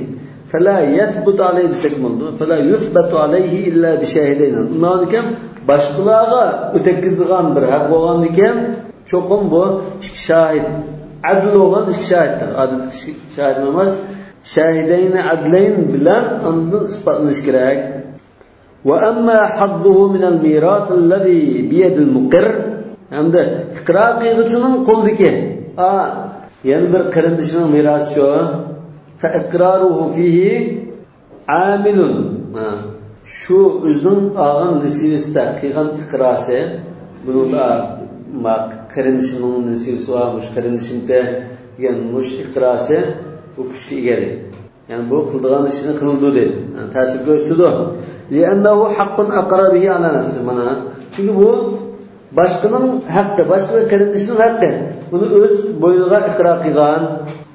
فلا يثبت عليه بسكمل فلا يثبت عليه إلا بشاهدين ما كان başqalarga ötekizgan bir haq bo'lgandikan cho'qim bu ikki shahid adl bo'lgan ikki shahiddir adil shahid emas shahidayn adlayn bilan undan isbotlanish kerak va amma hadduhu min al-miras alladhi bi yad al-muqir hamda iqrar qiluvchining qo'lidagi yana bir qarindishining merosi shu فإقراره فيه عامل شو özünün ağın nisibisdə qıyğan iqrası bunun da ma qarindişinin nisibisi varmış qarindişində yəni muş iqrası bu kişi egəri yəni bu qıldığan işini qıldı deyil yəni təsir göstərdi li'annahu haqqun aqra bihi ala nafsi mana çünki bu başqanın haqqı başqa qarindişinin haqqı bunu öz boynuğa iqrar qılğan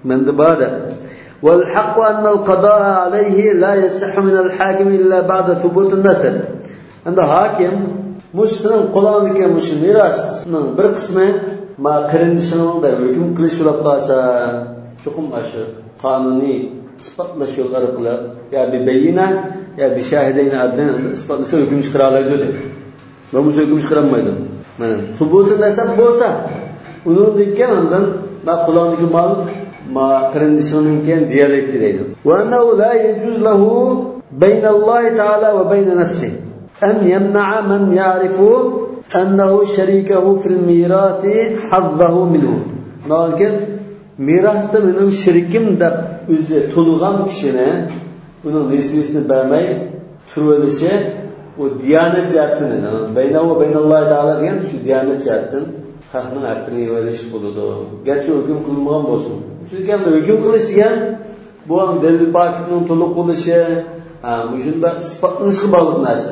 məndə bada والحق أن القضاء عليه لا يصح من الحاكم إلا بعد ثبوت النسب. عند حاكم مسلم قلنا كي مش ميراث من برقسمه ما قرندشنون ده hüküm qilish bo'lsa cho'qim aşı qonuniy isbotlash orqali ya bir bayina ya bir shahidayn adlan isbotlasa hukm chiqara oladi dedi. Bo'lmasa hukm chiqarmaydi. Mana thubut nasab bo'lsa uning degan undan ma quloniki mal ما قرندشون كان ديالك ديالك وأنه لا يجوز له بين الله تعالى وبين نفسه أن يمنع من يعرف أنه شريكه في الميراث حظه منه لكن ميراث من شريكم ده özü tolğan kişine onun nisbesini vermeyi türvelişe o diyanet cihetinin beyne ve beynallah Teala diyen şu diyanet cihetinin hakkının hakkını veriş buludu. Gerçi hüküm kılmayan olsun. Çünkü hüküm kılış diyen bu an delil paketinin toluk oluşu müşünde ispatlanışlı balık neyse.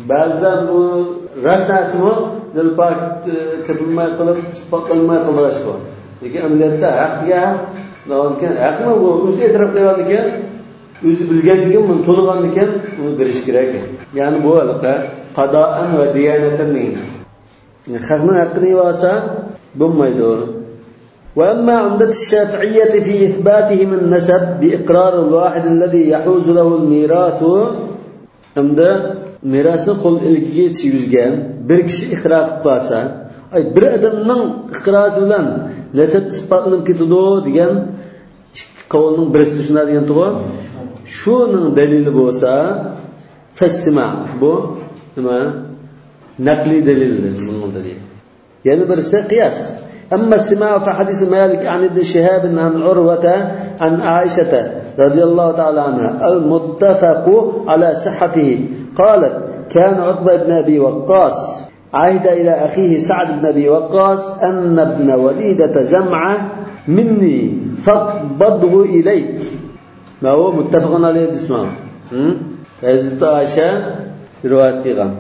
Bazıdan bu rast neyse mi delil paket kırılmaya kılıp ispatlanmaya kılırası var. Peki ameliyette hak ya lakin hak mı bu? Üstü etrafta var ki o'zi bilganligim buni to'lg'an ekan uni berish kerak. Ya'ni bu haqda qadoan va diyanatan deymiz. Haqning haqqini olsa bo'lmaydi. وأما عمدة الشافعية في إثباتهم النسب بإقرار الواحد الذي يحوز له الميراث عمدة ميراثni qo'l ilkiga yetishgan bir kishi iqror qilsa, ay bir odamning iqrosi bilan nasab isbotlanib ketadi degan ikki qavlning birisi shunday degan to'g'ri. Shuning dalili bo'lsa, fasma bu nima? Naqli dalildir bunning dalili. Yana birisi qiyas. أما السماع فحديث مالك عن ابن شهاب عن عروة عن عائشة رضي الله تعالى عنها المتفق على صحته قالت كان عتبة بن أبي وقاص عهد إلى أخيه سعد بن أبي وقاص أن ابن وليدة جمعة مني فاقبضه إليك. ما هو متفق عليه اسمه هذه عائشة رواية قيغام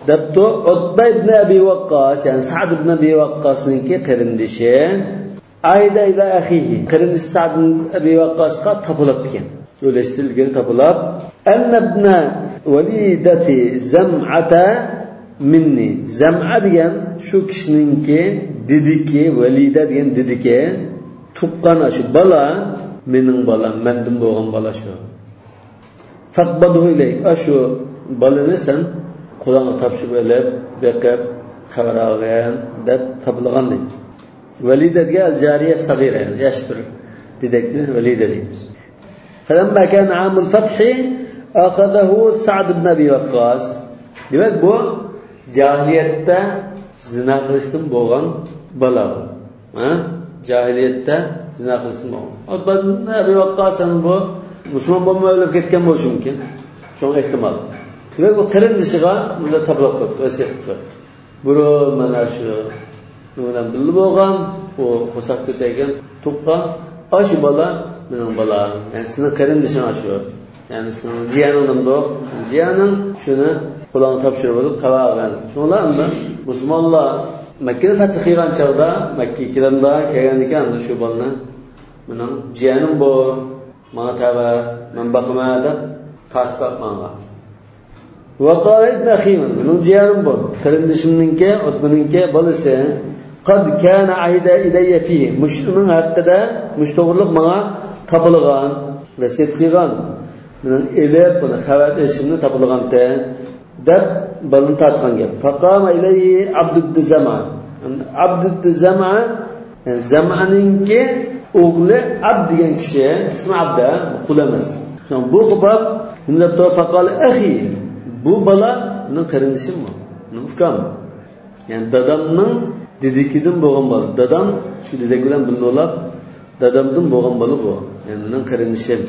dabto Utba ibn Abi Waqqas, yani Sa'd ibn Abi Waqqasninki qarindishi ayda ila akhihi, qarindishi Sa'd ibn Abi Waqqasga topilib ekan. So'lashtirilgan topilib, anna ibn walidati zam'ata minni. Zam'a degan shu kishininki dediki, valida degan dediki, tuqqan shu bola mening bolam, mendan bo'lgan bola shu. Faqbadhu ilayk, shu bolani sen Qur'onga topshirib olib, beqib, xabar olgan deb topilgan deydi. Valida degan al-jariya sagira, yosh bir dedekni valida deymiz. Falamma kana amul fathi akhadahu Sa'd ibn Abi Waqqas. Demak bu jahiliyatda zina qilishdan bo'lgan bola. Jahiliyatda zina qilishdan bo'lgan. Utba ibn Abi Waqqas bu musulmon bo'lmay o'lib ketgan bo'lishi mumkin. Shunga ehtimol. Ve bu qarindishiga bunda tablaq qilib vasiyat qildi. Buru mana shu nima bilib bo'lgan, u qo'saq ko'targan tuqqan osh bola mening bolam. Yani sizning qarindishing shu. Yani sizning jiyaningda, jiyaning shuni qo'lga topshirib olib qalagan. Shunlar bilan musulmonlar Makka fath qilgan chog'da, Makka kiranda kelgan ekan shu bolani mening jiyanim bu, mana tava, men baqma deb tartib qilgan. وقال ابن أخي من جيران بول قرندشمنك أطمنك بالسه قد كان عهد إلي فيه مش من هكذا مش تقولك ما تبلغان رسيت خيران من إليه من خوات إشمن تبلغان ته دب بلن تاتقان فقام إليه عبد الزمع زمعنك أغلى عبد ينكشى اسمه عبد قلمس شان بوقباب من فقال أخي bu balaning qarindishim mi? Ukam. Yani dadamning dedikidan bo'lgan bola. Dadam shu dedek bilan birga bo'lib, dadamdan bo'lgan bola bu. Yani mening qarindishim.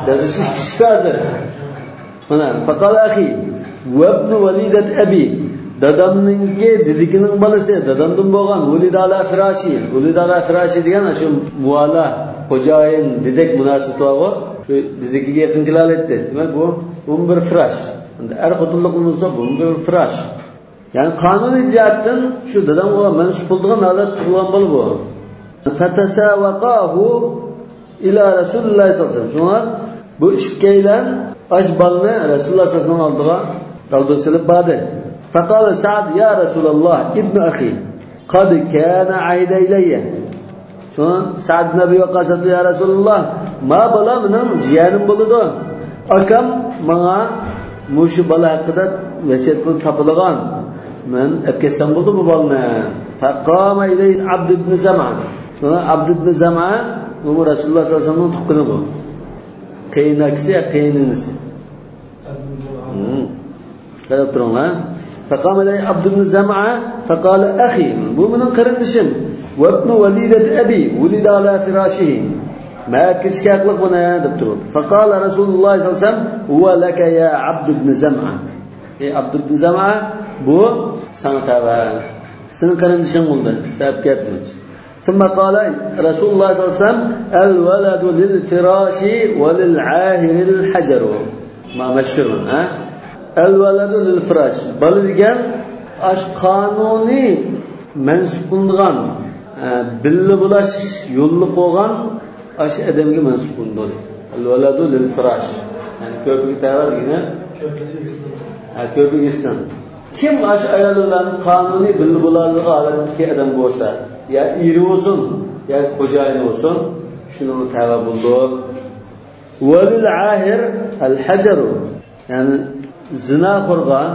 Dadasi kishkadir. Mana faqal akhi va ibn walidat abi. Dadamningki dedikining bolasi, dadamdan bo'lgan Walidala Firashi degan shu mualla xo'jayin dedek munosabati bor. Dedekiga yaqin keladi. Demak bu bir firash. Endi er xotinlik bo'lsa bu bir firash. Yani qonuniy jihatdan shu dadam va mansub bo'lgan holat tug'ilgan bola bu. Fatasawaqahu ila Rasululloh sallallohu alayhi vasallam. Bu ikkilan ashbalni Rasululloh sallallohu alayhi vasallam oldiga silib bordi. Faqala Sa'd ya Rasululloh ibn akhi qad kana ayda ilayya. Sa'd ibn Abi Waqqas ya Rasululloh ma bola mening jiyanim bo'ladi. Akam menga mushu bola haqida vasiyat qilib topilgan. Men akasam bo'ldi bu bolani. Faqama ilayhi Abd ibn Zam'a. Abd ibn Zam'a bu Rasululloh sallallohu alayhi vasallam tuqqani bu. Qiynaksi qiynisi. Qarab turinglar. Faqama ilayhi Abd ibn Zam'a faqala akhi bu mening qarindishim. وابن وليدة أبي ولد على فراشه ما كنتش كاقلق بنا دكتور. فقال رسول الله صلى الله عليه وسلم هو لك يا عبد بن زمعة. عبد بن زمعة بو سنتابع سنقرندشن قلنا سابكاتنج. ثم قال رسول الله صلى الله عليه وسلم الولد للفراش وللعاهر الحجر. ما مشهور الولد للفراش بل degan ash qonuniy mansub qilingan billi bo'lash yo'lli qo'ygan aş adamga mansub bo'ldi. Al-waladu lil firash. Yani ko'pik ta'vargina ko'pik islam. Kim aş ayollarning qonuniy bilib bo'ladigan holatdagi odam bo'lsa, ya iri bo'lsin, ya xo'jayin bo'lsin, shuni ta'va bo'ldi. Walil ahir al-hajar. Yani zina qilgan,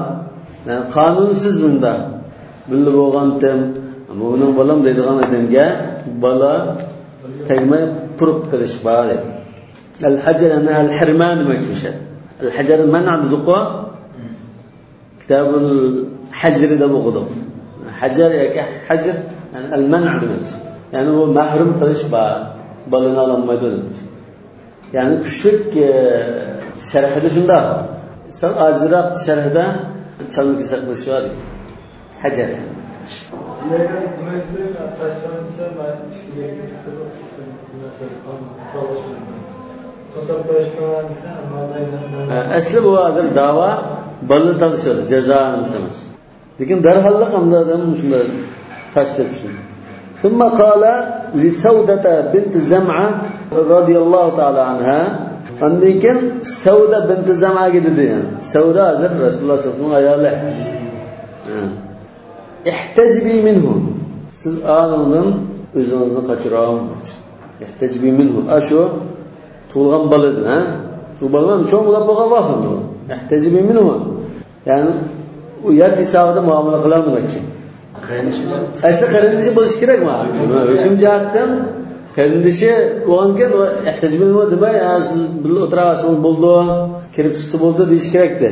yani qonunsiz bunda bilib bo'lgandim, ammo uning bolam deydigan odamga bola tegmay purib qilish bor edi. Al-hajar ana al-hirman demakmish. Al-hajar man'a duqa kitabul hajr da o'qidim. Hajar yoki hajr yani al-man' demak. Yani u mahrum qilish bor, bolani olmaydi. Yani kuchlik sharhida shunda. Sal azraq sharhida chalmi saqlash bor. Hajar. Asli bu agar da'vo balli tanishadi, jazoani emas. Lekin darhalliq hamdadan shunda tashlab shuni. ثم قال لسودة بنت زمعة رضي الله تعالى عنها عندكم سودة بنت زمعة dedi. Sauda hazır Resulullah sallallahu aleyhi ve sellem احتجبي منه. Siz anından özünüzü kaçıran. احتجبي منه. Aşo tug'ilgan boladir, ha? Shu boladan cho'ng bo'lib bo'lgan vaqtda. احتجبي منه. Yani u yad hisobida muomala qiladi demakchi. Asli qarindishi bo'lish kerakmi? Hukm jihatdan qarindishi bo'lgankan ehtijobli nima ya siz birga o'tirasiz bo'ldi, kirib chiqsa bo'ldi deyish kerakdi.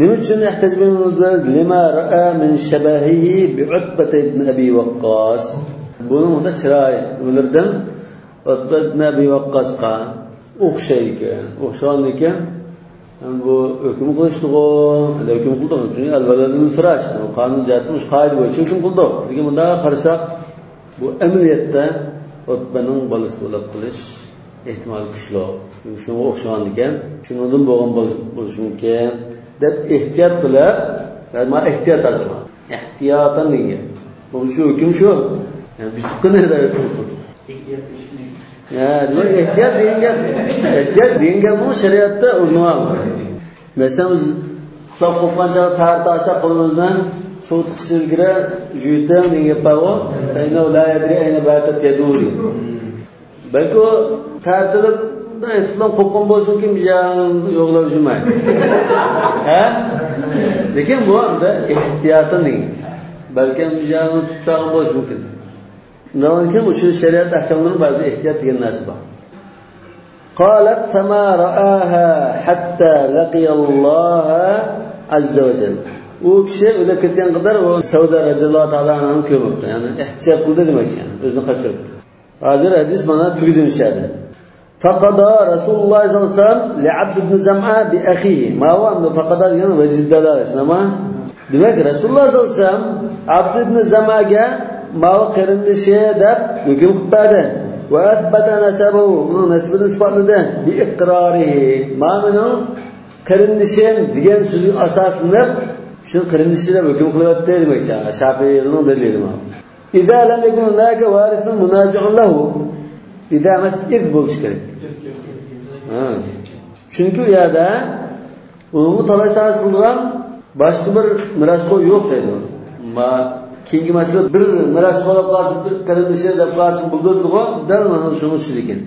Nima uchun ehtijobli lima ra'a min shabahihi bi Utbah ibn Abi Waqqas. Buning unda chiroy ulardan Utbah ibn Abi Waqqasga o'xshaydigan, o'xshaganlikan bu hukm qilishdigo, hukm qildi. Chunki al-waladul firash, qonun jihatdan shu qoida bo'yicha hukm qildi. Lekin bunda qarasak bu amaliyotda Utbaning bolasi bo'lib qilish ehtimol kuchli. Shunga o'xshagan ekan, shundan bo'lgan bo'lishi mumkin deb ehtiyot qilib, va ehtiyot azma. Ehtiyotan degan. Bu shu hukm shu. Yani biz qanday hukm qildik? Ya, bu ehtiyot degan bu shariatda o'rnalgan. Masalan, biz uxlab qolgancha tartasa qo'limizdan suv tiqishilgira juydam degan pavo, ayna la yadri ayna batat yaduri. Balki o tartilib uxlab qolgan bo'lsin kim yo'qlab yurmaydi. Ha? Lekin bu unda ehtiyotdan degan. Balki mijani tutgan bo'lishi mumkin. Navonkin o'sha shariat ahkomlarining ba'zi ehtiyot degan narsa bor. Qalat fama ra'aha hatta laqiya Alloh azza wa jalla. U kishi o'lib ketgan qadar u Sauda radhiyallohu ta'ala anhani ko'mibdi. Ya'ni ehtiyot qildi demak ekan, o'zini qochiribdi. Hozir hadis mana tugadi deyishadi. Faqada Rasululloh sollallohu alayhi vasallam li'Abd ibn Zam'a bi akhihi. Ma huwa faqada yana vajiddalar. Nima? Demak Rasululloh sollallohu alayhi vasallam Abd ibn Zam'aga ma'u qarindishi deb hukm qildi. Va athbata nasabahu, uni nasbini isbotladi bi iqrorihi. Ma'minu qarindishim degan so'zning asosini shu qarindishi deb hukm qilyapti demakchi. Shafiyning dalili ma. Idza lam yakun hunaka warithun munazi'un lahu. Idza mas iz bo'lish kerak. Chunki u yerda uni talash qilgan boshqa bir mirosxo'r yo'q deydi. Ma keyingi masala bir miras qolib qolsin, qarindishi deb qolsin bo'ldi-ku, dal mana shuni tushungan.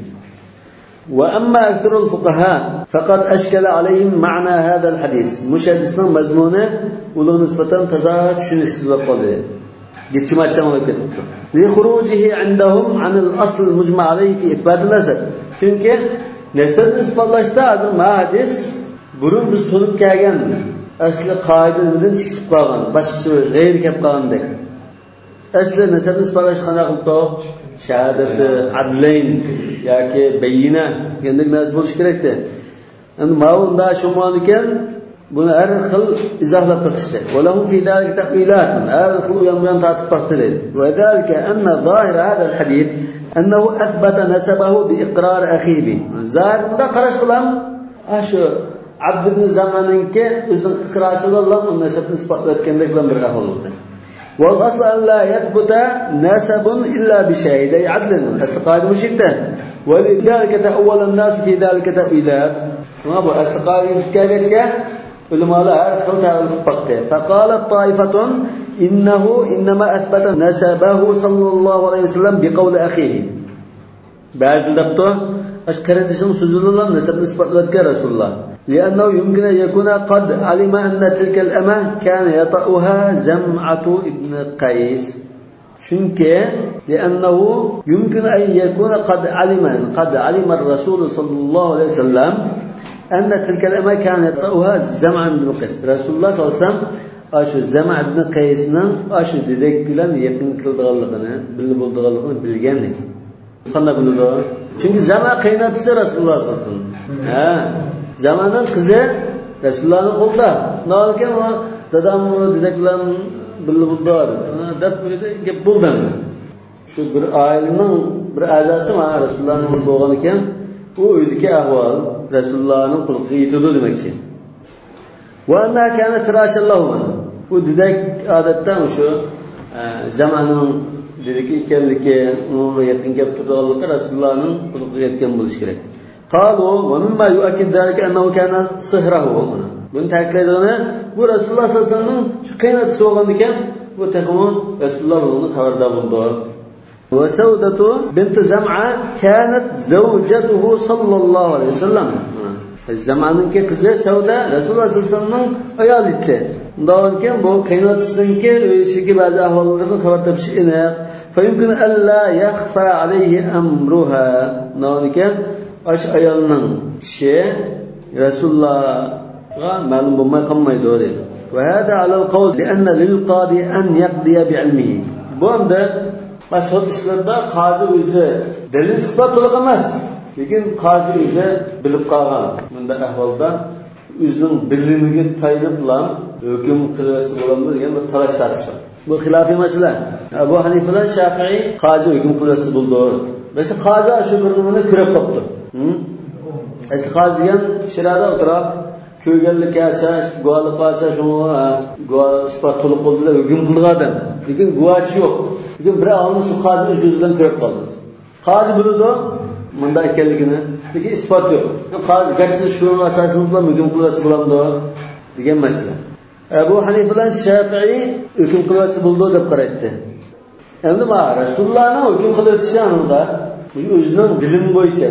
Wa amma aktharul fuqaha faqad ashkala alayhim ma'na hadha al-hadith. Mushadisning mazmuni ular nisbatan toza tushunishsiz qoldi. Gitchimacham bo'lib ketdi. Li khurujihi indahum an al-asl al-mujma' alayhi fi ithbat an-nasab. Chunki nasabni isbotlashda hozir ma hadis burun biz to'lib kelgan asli qoidadan chiqib qolgan, boshqa g'ayr kelib qolgandek. Asli nasabni isbotlash qanday qilib shahadati adlayn yoki bayina degandek narsa bo'lish kerak-da. Endi ma'lumda shu ma'no ekan, buni har xil izohlab chiqishdi. Walahum fi dalika ta'wilat, har xil uyamdan tartib taqdirdi. Va dalika anna zahir hada al-hadith annahu athbata nasabahu bi iqrar akhihi. Zahirda qarash qilam, shu Abd ibn Zam'aninki o'zining iqrosi bilan nasabni isbotlayotgandek bir ahvol bo'ldi. Wal asl an la yathbuta nasabun illa bi shahiday adlin. Asl qoida mushikda ولذلك تأول الناس في ذلك تأويلات. ما bu asli qoidaga ulamolar xil ta'rif qildi. Faqalat ta'ifatun innahu innama athbata nasabahu sallallohu alayhi wasallam biqawli akhihi. Ba'zi dabto ashqaradishim so'zlardan nasabni isbotlatgan Rasululloh. لأنه يمكن أن يكون قد علم أن تلك الأمة كان يطأها زمعة ابن قيس. Çünkü لأنه يمكن أن يكون قد علم الرسول صلى الله عليه وسلم أن تلك الأمة كان يطأها زمعة ابن قيس. Rasululloh sallallohu alayhi vasallam aşı Zama ibn Qaysning aşı dedek bilan yaqin qildiganligini, bilib bo'lganligini bilgan edi. Qanday bildi? Çünkü Zama qaynotasi Rasululloh sallallohu alayhi vasallam. Zamanın qizi Rasulullahning qo'lida. Nolgan o dadam dedek bilan bilib bo'ldi. Deb gap bo'ldi. Shu bir oilaning bir a'zosi mana Rasulullahning qo'li bo'lgan ekan, u o'zidagi ahvol Rasulullahning qo'liga yetdi demoqchi. Va anna kana tirashallohu. Bu dedek odatdan shu zamanning dedeki ekanligi, uni yaqin gap turganligi Rasulullahning qo'liga yetgan bo'lishi kerak. قالوا ومما يؤكد ذلك أنه كان صهره. Bunu ta'kidlaydigan bu Rasululloh sallallohu alayhi vasallam shu qaynotasi bo'lgan ekan, bu taqvon Rasululloh bundan xabardor bo'ldi. Va Saudatu bint Zam'a kanat zawjatuhu sallallohu alayhi vasallam. Zam'aning qizi Sauda Rasululloh sallallohu alayhi vasallamning ayoli edi. Undan keyin bu qaynotasininki o'yishiga ba'zi ahvollardan xabar topish aniq. Fa yumkin alla yakhfa alayhi amruha. Undan keyin aş ayolning kishi Rasulullohga ma'lum bo'lmay qolmaydi dedi. Va hada ala al-qawl bi anna lil-qadi an yaqdiya bi'ilmihi. Bu hamda mashhur ishlarda qozi o'zi dalil isbot to'liq emas, lekin qozi o'zi bilib qolgan. Bunda ahvolda o'zining bilimiga tayanib bilan hukm qilasi bo'ladimi degan bir talash tartib bor. Bu xilofiy masala. Abu Hanifa bilan Shafi'i qozi hukm qilasi bo'ldi. Mesela qozi shu bir nimani ko'rib qopti. Asli qozi degan shirada o'tirib ko'rganlik kelsa, guvohlik olsa, shuni guvoh isbot to'liq bo'ldi deb hukm qilgan odam. Lekin guvohchi yo'q. Lekin bir olim shu qozni o'z ko'zi bilan ko'rib qoldi. Qozi biladi bunda ekanligini, lekin isbot yo'q. Qozi garchi shu asosini bilan hukm qilasi bo'lamdi degan masala. Abu Hanifa bilan Shafi'i hukm qilasi bo'ldi deb qaraydi. Endi ma Rasulullohning hukm qilishi anida o'zining bilim bo'yicha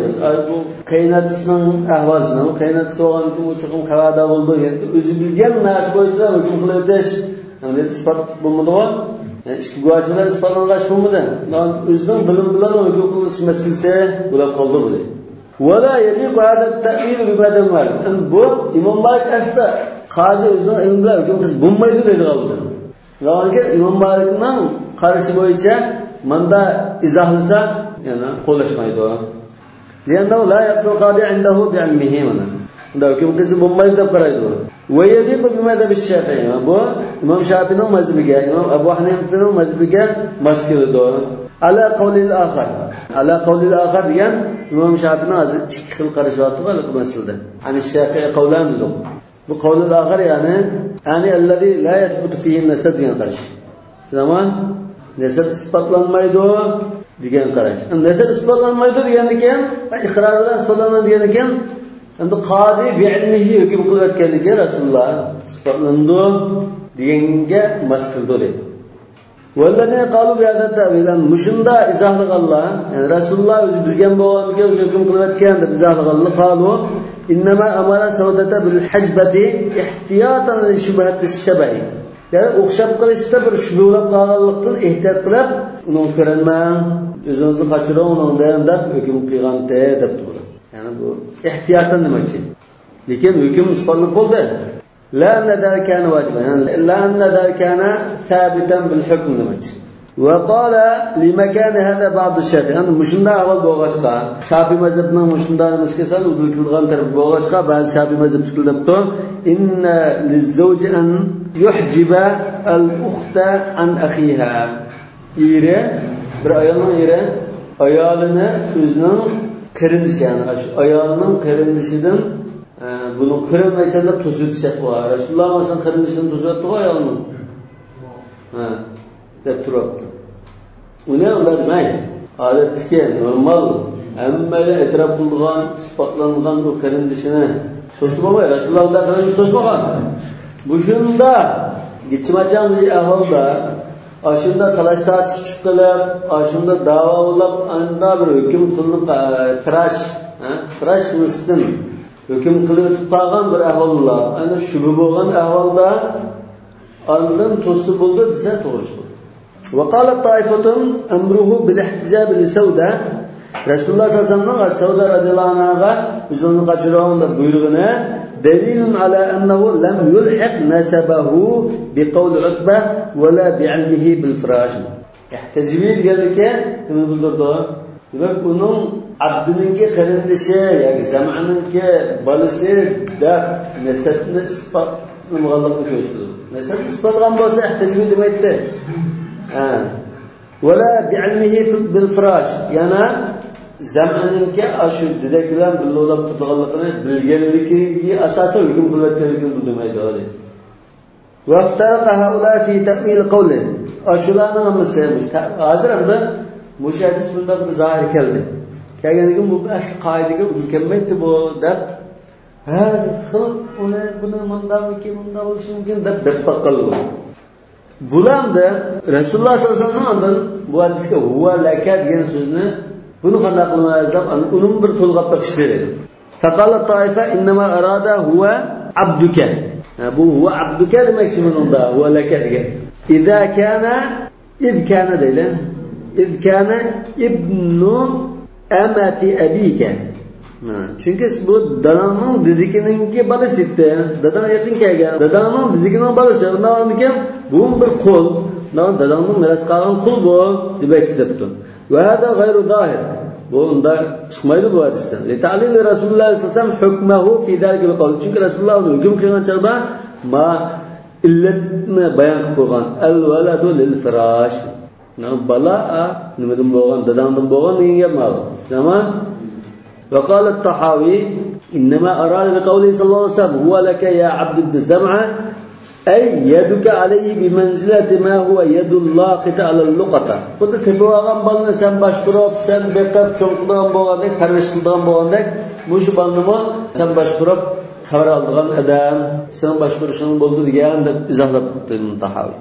bu qaynotasining ahvolidan, qaynotasi bo'lgan uchun u chiqim xabarda bo'ldi degan, o'zi bilgan narsa bo'yicha hukm qilish, endi isbot bo'lmadi-ku. Ikki guvohchilar isbotlangach bo'lmadi. O'zining bilim bilan hukm qilish masalasi bo'lib qoldi bu. Wala yaliqu hada at-ta'wil bi badal. Bu Imom Malik asda qozi o'zining ilmi bilan hukm qilish bo'lmaydi dedi qoldi. Ya'ni Imom Malikning qarashi bo'yicha manda izohlasa yani qo'llashmaydi. Lianna la yaqdu qadi indahu bi'ilmihi mana. Unda hukm qilsa bo'lmaydi deb qaraydi. Va yadiqu bi madhhab ash-Shafi'i. Bu Imom Shafi'ning mazhabiga, Imom Abu Hanifaning mazhabiga mos keladi. Ala qawlil akhar. Ala qawlil akhar degan Imom Shafi'ning hozir ikki xil qarashi bor bu masalada. Ani Shafi'i qawlan dedi. Bu qawlil akhar yani allazi la yathbutu fihi an-nasab degan qarash. Zaman nasab isbotlanmaydi degan qarash. Nasab isbotlanmaydi degan ekan, iqror bilan isbotlanmaydi degan ekan, endi qodi bi'ilmihi hukm qilayotganligi Rasululloh isbotlandi deganga mas qildi. Valladina qalu bi hada ta'wilan mushunda izohli Allah, yani Rasululloh o'zi bilgan bo'lganiga o'zi hukm qilayotgan deb izohli Allah qalu innama amara Saudata bil hajbati ihtiyatan li shubhati ash-shabahi. Yani o'xshab qilishda bir shubhalab qolganlikdan ehtiyot qilib, uni ko'rinmang, o'zingizni qochirib, undan deb hukm qilganda deb turdi. Yani bu ehtiyotdan demoqchi. Lekin hukm isbotlanib bo'ldi. La anna kana vajiban, yani la anna kana sabitan bil hukm demoqchi. Wa qala li makan hada ba'd ash-shafi'i. Yani mushunda avval bo'lg'achqa, Shafi'i mazhabining mushunda muskasal o'zgartirgan taraf bo'lg'achqa, ba'zi Shafi'i mazhab chiqildibdi. Inna liz-zawji an yuhjiba al-ukhta an akhiha. Eri bir ayolning eri ayolini o'zining qarindishi, yani ayolning qarindishidan buni ko'rmaysan deb to'sib qo'yar. Rasululloh masalan qarindishidan to'sib qo'yar ayolni. deb turibdi. Uni ular demay, odatdagi normal Hammaga e'tirof qilgan, isbotlangan o qarindishini to'sib olmay, Rasulullohlar qarindishini to'smagan. Bu shunda geçmeyeceğim bir ahvalda, aşında talaşlar çıkıştılar, aşında davalıp, anda bir hüküm kılıp, tıraş mısın, hüküm kılıp tutağın bir ahvalda, yani şübü boğan ahvalda, andan tosu buldu, bize doğuştu. وقالت طائفة أمره بالاحتجاب لسودة Resulullah sallallahu aleyhi ve sellem Sauda radıyallahu anh'a üzerine kaçıran da buyruğuna delilun ala ennehu lem yulhiq nasabahu bi kavli Utbe ve la bi ilmihi bil firaş. İhtecibiyet gelirke kimi bildirdi? Demek onun abdinki qarindişi yoki zamanınki balisi da nasabni isbotlanganligini ko'rsatdi. Nasab isbotlangan bo'lsa ihtecibiyet demaydi. Ve la bi ilmihi bil firaş. Yana zamanınki aşı dedekler bilolab tutganligini bilganligi asosan hukm qilayotganligini bildirmaydi. Vaftaraqa haula fi ta'wil qawli. Ashularning hammasi hozir ham mush hadis bundan zohir keldi. Kelganligim bu asl qoidaga kelmaydi bu deb har xil buni mundamiki bunda bo'lishi mumkin deb baqqaldi. Bularda Rasulullah sallallahu aleyhi ve sellem bu hadisga huwa laka degan so'zni bunu qanday qilmaymiz deb uning bir to'lg'ab taqishdi. Faqala taifa innama arada huwa abduka. Bu huwa abduka demakchi bunda huwa laka degan. İza kana deylan. İz kana ibnu amati abika. Çünkü bu dadamning didikininki balasi edi. Dadam yaqin kelgan. Dadamning didikining balasi. Undan keyin bu bir qul. Dadamning miras qolgan qul bu demakchi debdi. Ve hada gayru zahir. Bu unda çıkmaydı bu hadisten. Ta'lil Resulullah sallallahu aleyhi ve sellem hukmuhu fi dalika bi qawli. Çünkü Resulullah onu hüküm qilgan chaqda ma illatni bayon qilib qo'ygan. Al waladu lil firash. Bala nimadan bo'lgan, dadamdan bo'lgan degan gap ma'lum. Tamam? وقال الطحاوي إنما أراد بقوله صلى الله عليه وسلم هو لك يا عبد بن زمعة أي يدك عليه بمنزلة ما هو يد اللاقطة على اللقطة. قلت تبغى بالنا سن باشتراب سن بقب شنقدان بوغاندك ترشقدان بوغاندك مش بالنما سن باشتراب خبر aldığan adam sen başvuruşun buldu diyen de izahlab الطحاوي.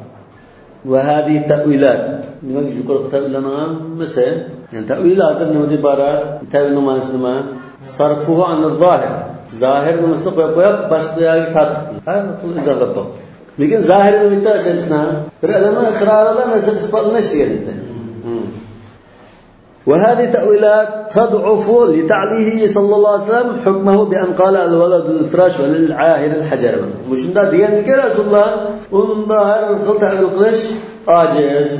وهذه تأويلات نمك يقول تأويلنا مثلا يعني تأويلات النمط عبارة تأويل ما صرفه عن الظاهر ظاهر المستقبل يقول بس ده كات هذا كل إزالته لكن ظاهر المثال أساسنا فالأدم إقرار الله نسب إثبات نشيء وهذه تأويلات تضعف لتعليه صلى الله عليه وسلم حكمه بأن قال الولد للفراش وللعاهر الحجر مش ده ديان رسول الله ونظهر الخلطة القرش عاجز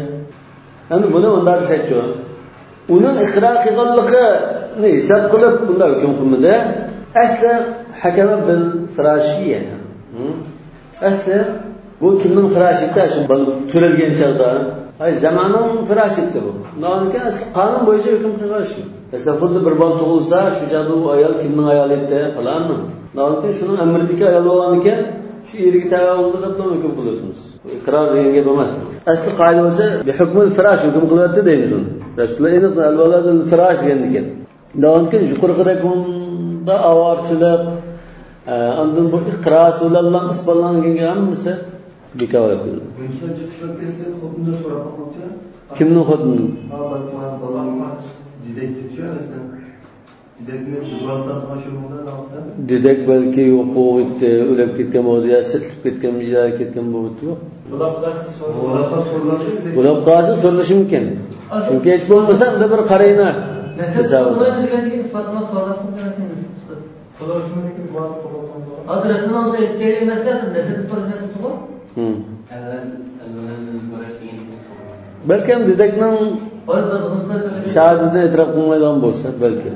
أنا بنا ونظهر سكتشو ونن إخراق يغلقه نيساب قلب ونظهر يمكن ده أصلا حكم بالفراشية أصلا bu kimning firashida shu to'ralgan chaqda ay zamonaning firashida bu nonga asli qonun bo'yicha hukm qilish masalan xuddi bir bola tug'ilsa shu chaqda u ayol kimning ayoli edi falanmi nonga shuning amridagi ayol bo'lgan ekan shu yerga tavavvulda deb hukm qilyapmiz iqror degan gap emas asli qoida bo'lsa bi hukmul firash hukm qilyapti deymiz uni rasululloh al-waladul firash degan ekan nonga yuqorqidagi avorchilik andın bu iqro so'zlardan isbotlangan hammasi bekor qildi. Buncha chiqishlar kelsa, xudni so'rab qo'ydi. Kimning xudni? Ha, balam dedektivchi aslida. Dedektivni duvalda mashhurlar naqda. Dedek balki yo'q bo'ldi, o'lib ketgan bo'ldi, sitlib ketgan, mijlar ketgan bo'ldi yo'q. Bular qasi so'ralishi mumkin. Chunki hech bo'lmasa unda bir qarayna. Adresini aldı etkileyen mesela nesil ispatismesi su var? Belki hem dedekten şahadetine etraf bulmaydan olsa belki.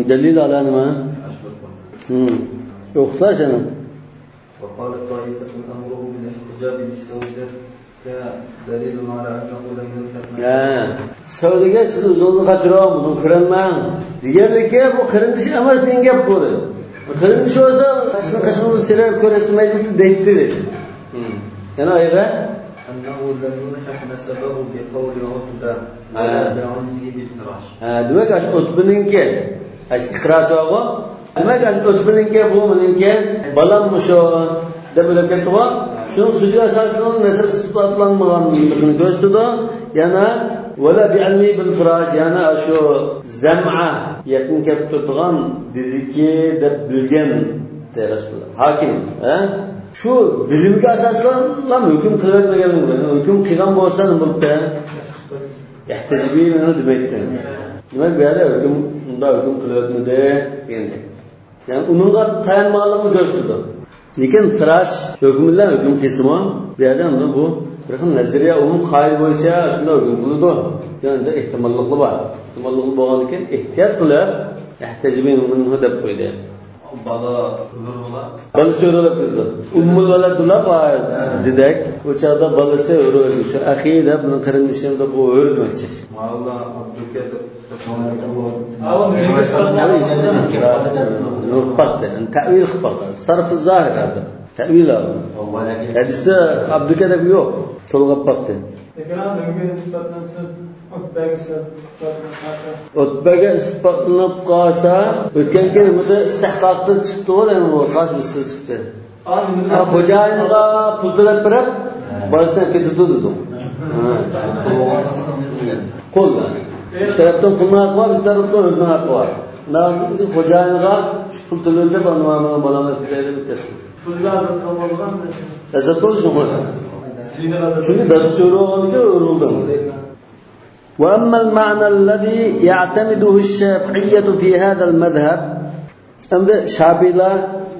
Delil ala nima? Yoksa canım. وقالت طائفة أمره بالاحتجاب بسودة كدليل على أنه لم يلحق. Savdiga siz o'zingizni qachirib, buni qirinmang. Deganlikka bu qirindish emas degan gap bo'ldi. Qirindish bo'lsa, sizni qishingizni chirab ko'rasizmaydi deydi. Yana ayga أن أنه لم يلحق نسبه بقول عتبة ولا بعلمه بالفراش. demak ash o'tbininki ash iqrasog'i demak ash o'tbininki bu meningki balam musho deb o'ylab ketdi-ku. Shuning so'zi asosida nasab isbotlanmaganligini ko'rsatdi. Yana wala bi'ilmi bil firash, yana shu zam'a yaqin kelib turgan dediki deb bilgan Rasulullah. Hakim, shu bilimga asoslanib hukm qilayotganligini, hukm qilgan bo'lsa nima bo'libdi? Ehtijbiyni demakdir. Demak, bu yerda unda hukm qilayotmadi endi. Ya'ni uningga tayanmoqligini ko'rsatdi. Lekin firash hukmlar hukm qilsa, bu yerda bu bir xil nazariya umum qoida bo'yicha shunda hukm qiladi. Ya'ni ehtimolliqli bor. Ehtimolliqli bo'lgandan keyin ehtiyot qilib ehtijbiyni deb qo'ydi. Bala vururlar. Balası vururlar dedi. Ummul veladullah var dedik. O çağda balası vururmuş. Ahide bunun kardeşim de bu öldürmekçi. Allah Abdülkadir. Nurpattı. Tevil kıpattı. Sarfı zahir kaldı. Tevil aldı. Hadiste Abdülkadir yok. Tolga pattı. O'tbaga isbotlanib qolsa, o'tgan kelimada istihqoqda chiqdi o'rani bu qasbisi chiqdi. Xo'jayinga pul to'lab berib, bolasidan ketdi dedi. Qo'ldan. Bir tarafdan pulni haqi bor, bir tarafdan o'zini haqi bor. Xo'jayinga pul to'lab deb mana bolamni ketaylik bitsin. Pulga azat qilgan azat bo'lsin. Chunki dars so'raganga o'rildim. وأما المعنى الذي يعتمده الشافعية في هذا المذهب أمد شافعيلا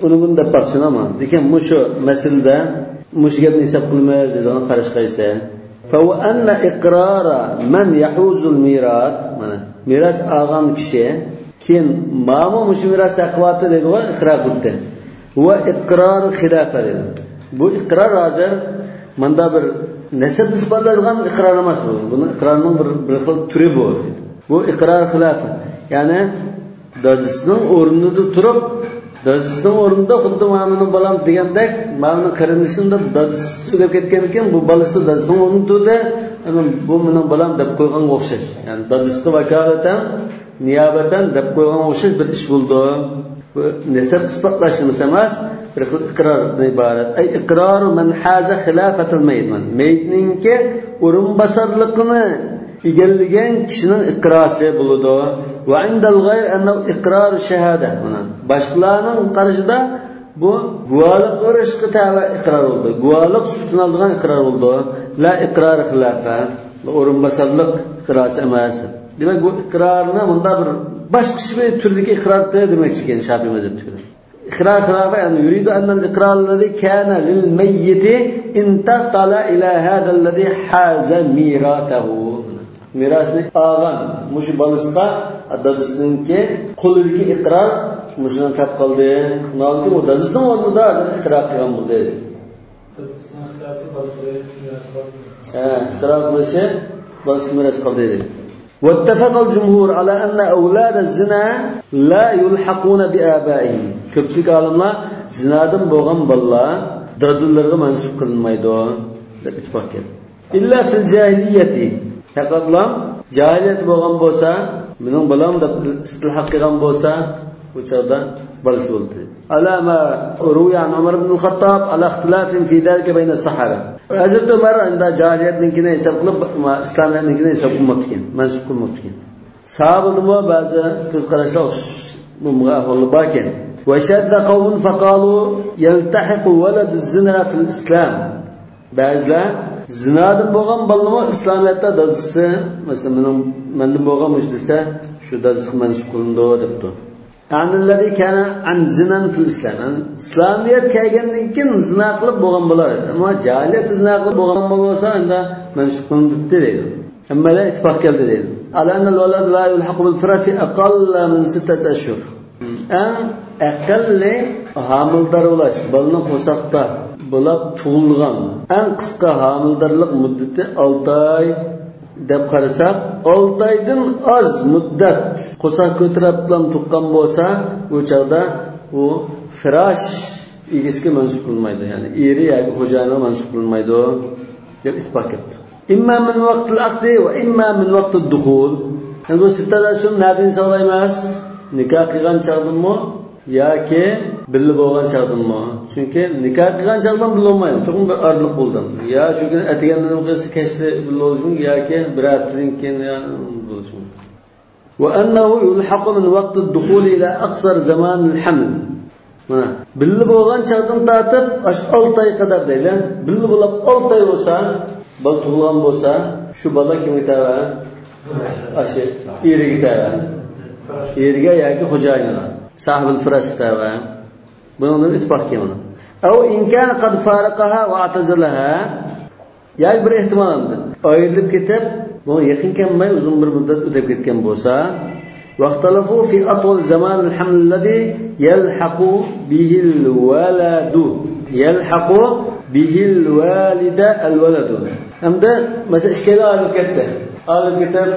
ونقول دبقشنا ما لكن مش مسألة مش قبل يسبق الماء قرش قيسة فهو أن إقرار من يحوز الميراث ميراث آغام كشيء كين مامو مش ميراث تقواته ده هو إقرار قدته هو إقرار خلافة ده bu إقرار هذا من دابر nasab isbotlangan iqror emas bu. Buni iqrorning bir xil turi bu. Bu iqror xilofi. Ya'ni dadisining o'rnida turib, dadisining o'rnida xuddi ma'muni bolam degandek, ma'muni qarindishida dadisi o'lib ketgan ekan, bu bolasi dadisining o'rnida turdi, bu mening bolam deb qo'yganga o'xshash. Ya'ni dadisiga vakolatan, niyobatan deb qo'yganga o'xshash bir ish bo'ldi. Bu nasab isbotlashimiz emas, bir xil iqrordan iborat. Ay iqroru man haza xilafatul maytman. Maytninki o'rinbosarligini egallagan kishining iqrosi bo'ladi. Va indal g'ayr annahu iqror shahada. Boshqalarning qarashida bu guvohlik berishga ta'va iqror bo'ldi. Guvohlik sutini olgan iqror bo'ldi. La iqror xilafa. O'rinbosarlik iqrosi emas. Demak bu iqrorni bunda bir boshqa bir turdagi iqror demoqchi ekan Shafiy mazhabida. إقرار خلافة يعني يريد أن الإقرار الذي كان للميت انتقل إلى هذا الذي حاز ميراثه. ميراثني آغان مش بالسقى دادسنك قلدك إقرار مش نتاب قلده نالك ودادسن ورمدا إقرار قيام بده. إقرار قلشه بالس ميراث قلده. واتفق الجمهور على أن أولاد الزنا لا يلحقون بآبائهم. Köpçülük alimlar zinadan boğan balla dadillerine mensup kılınmaydı deb ittifak etdi. İlla fil cahiliyeti. Faqatlam cahiliyet boğan bolsa, mening balam deb istilhaq qilgan bolsa, bu chog'da balasi bo'ldi. Alama ruya an Umar ibn al-Khattab ala ikhtilafin fi dalika bayna as-sahaba. Hazrat Umar unda cahiliyetninkini hisob qilib, islomiyatninkini hisob qilmoqchikan, mensup qilmoqchikan. Sahabalar ba'zi ko'z qarashlar bunga ahvoli bor ekan. وشد قوم فقالوا يلتحق ولد الزنا في الإسلام. بعضlar zinadan bo'lgan balama islomiyatda dadisi, masalan mendan bo'lgan mush desa, shu dadisi mansub qilindi debdi. Anillari kana an zinan fil islam. İslamiyat kelgandan keyin zina qilib bo'lgan bo'lar. Ammo jahiliyat zina qilib bo'lgan bo'lsa, unda mansub qilindi deydi. Hammalar ittifoq keldi deydi. Alana al-walad la yulhaqu bil firash fi aqall min 6 ashhur. Aqalli homildor bo'lish, bolaning qo'saqda bo'lib tug'ilgan eng qisqa homildorlik muddati 6 oy deb qarasak, 6 oydan oz muddat qo'saq ko'tarib bilan tuqqan bo'lsa, u chog'da u firash egasiga mansub qilinmaydi. Ya'ni eri yoki xo'jayiniga mansub qilinmaydi. deb ittifoq qildi. Imma min vaqtil aqdi va imma min vaqtid dukhul. Yani bu sittata ashhur nadin saqlaymiz? Nikoh qilgan chaqdimi yoki birga bo'lgan chaqdimi? Chunki nikoh qilgan chaqdan birga bo'lmaydi. Cho'qim bir orliq bo'ldi. Ya chunki atigandan o'qisa kechdi birga bo'lsin yoki bir haftadan keyin bo'lsin. Wa annahu yulhaqu min vaqti ad-dukhul ila aqsar zaman al-haml. Mana birga bo'lgan chaqdan tortib 6 oy qadar deydi. Birga bo'lib 6 oy bo'lsa, bola tug'ilgan bo'lsa, shu bola kimga tava? Ashi eriga tava. Eriga yoki xo'jayiniga. Sahibul firash tava. Bundan ittifoq qilgan. Aw in kana qad faraqaha wa atazalaha. Yani bir ehtimal andi. Ayrılıp ketib, bu yaqin kelmay uzun bir muddat o'tib ketgan bo'lsa, vaqtalafu fi atwal zaman al-haml alladhi yalhaqu bihi al-waladu. Yalhaqu bihi al-walida al-waladu. Hamda mesela ishkala olib ketdi. Olib ketib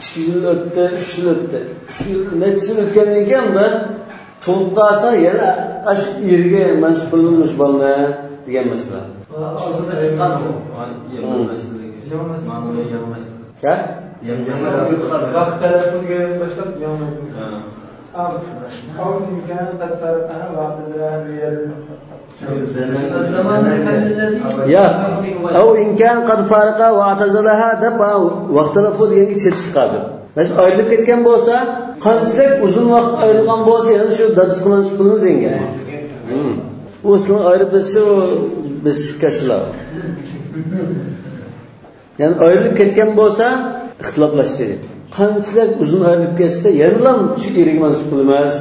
2 yil o'tdi, 3 yil o'tdi. 3 yil necha yil o'tgandan keyin da tug'ib qolsa yana ash yerga mansub bo'lmish bolalar degan masala. Hozirda chiqqan bu. Ma'noda yig'mas. Ha? Vaqt talabunga boshlab yonmaydi. Aw imkan qad faraqaha va Ya, أو إن كان قد فارقها واعتزلها دبا واختلفوا degan chet chiqadi. Biz ayrılık ketgan bo'lsa, qanchalik uzun vaqt ayrılgan bo'lsa, yana shu dadis bilan suhbatimiz yenga. Bu ismi ayrib bo'lsa, biz kashlar. Yani ayrılık ketgan bo'lsa, ixtiloflashdi. Qanchalik uzun ayrılık ketsa, yana shu eriga mansub bo'lmas.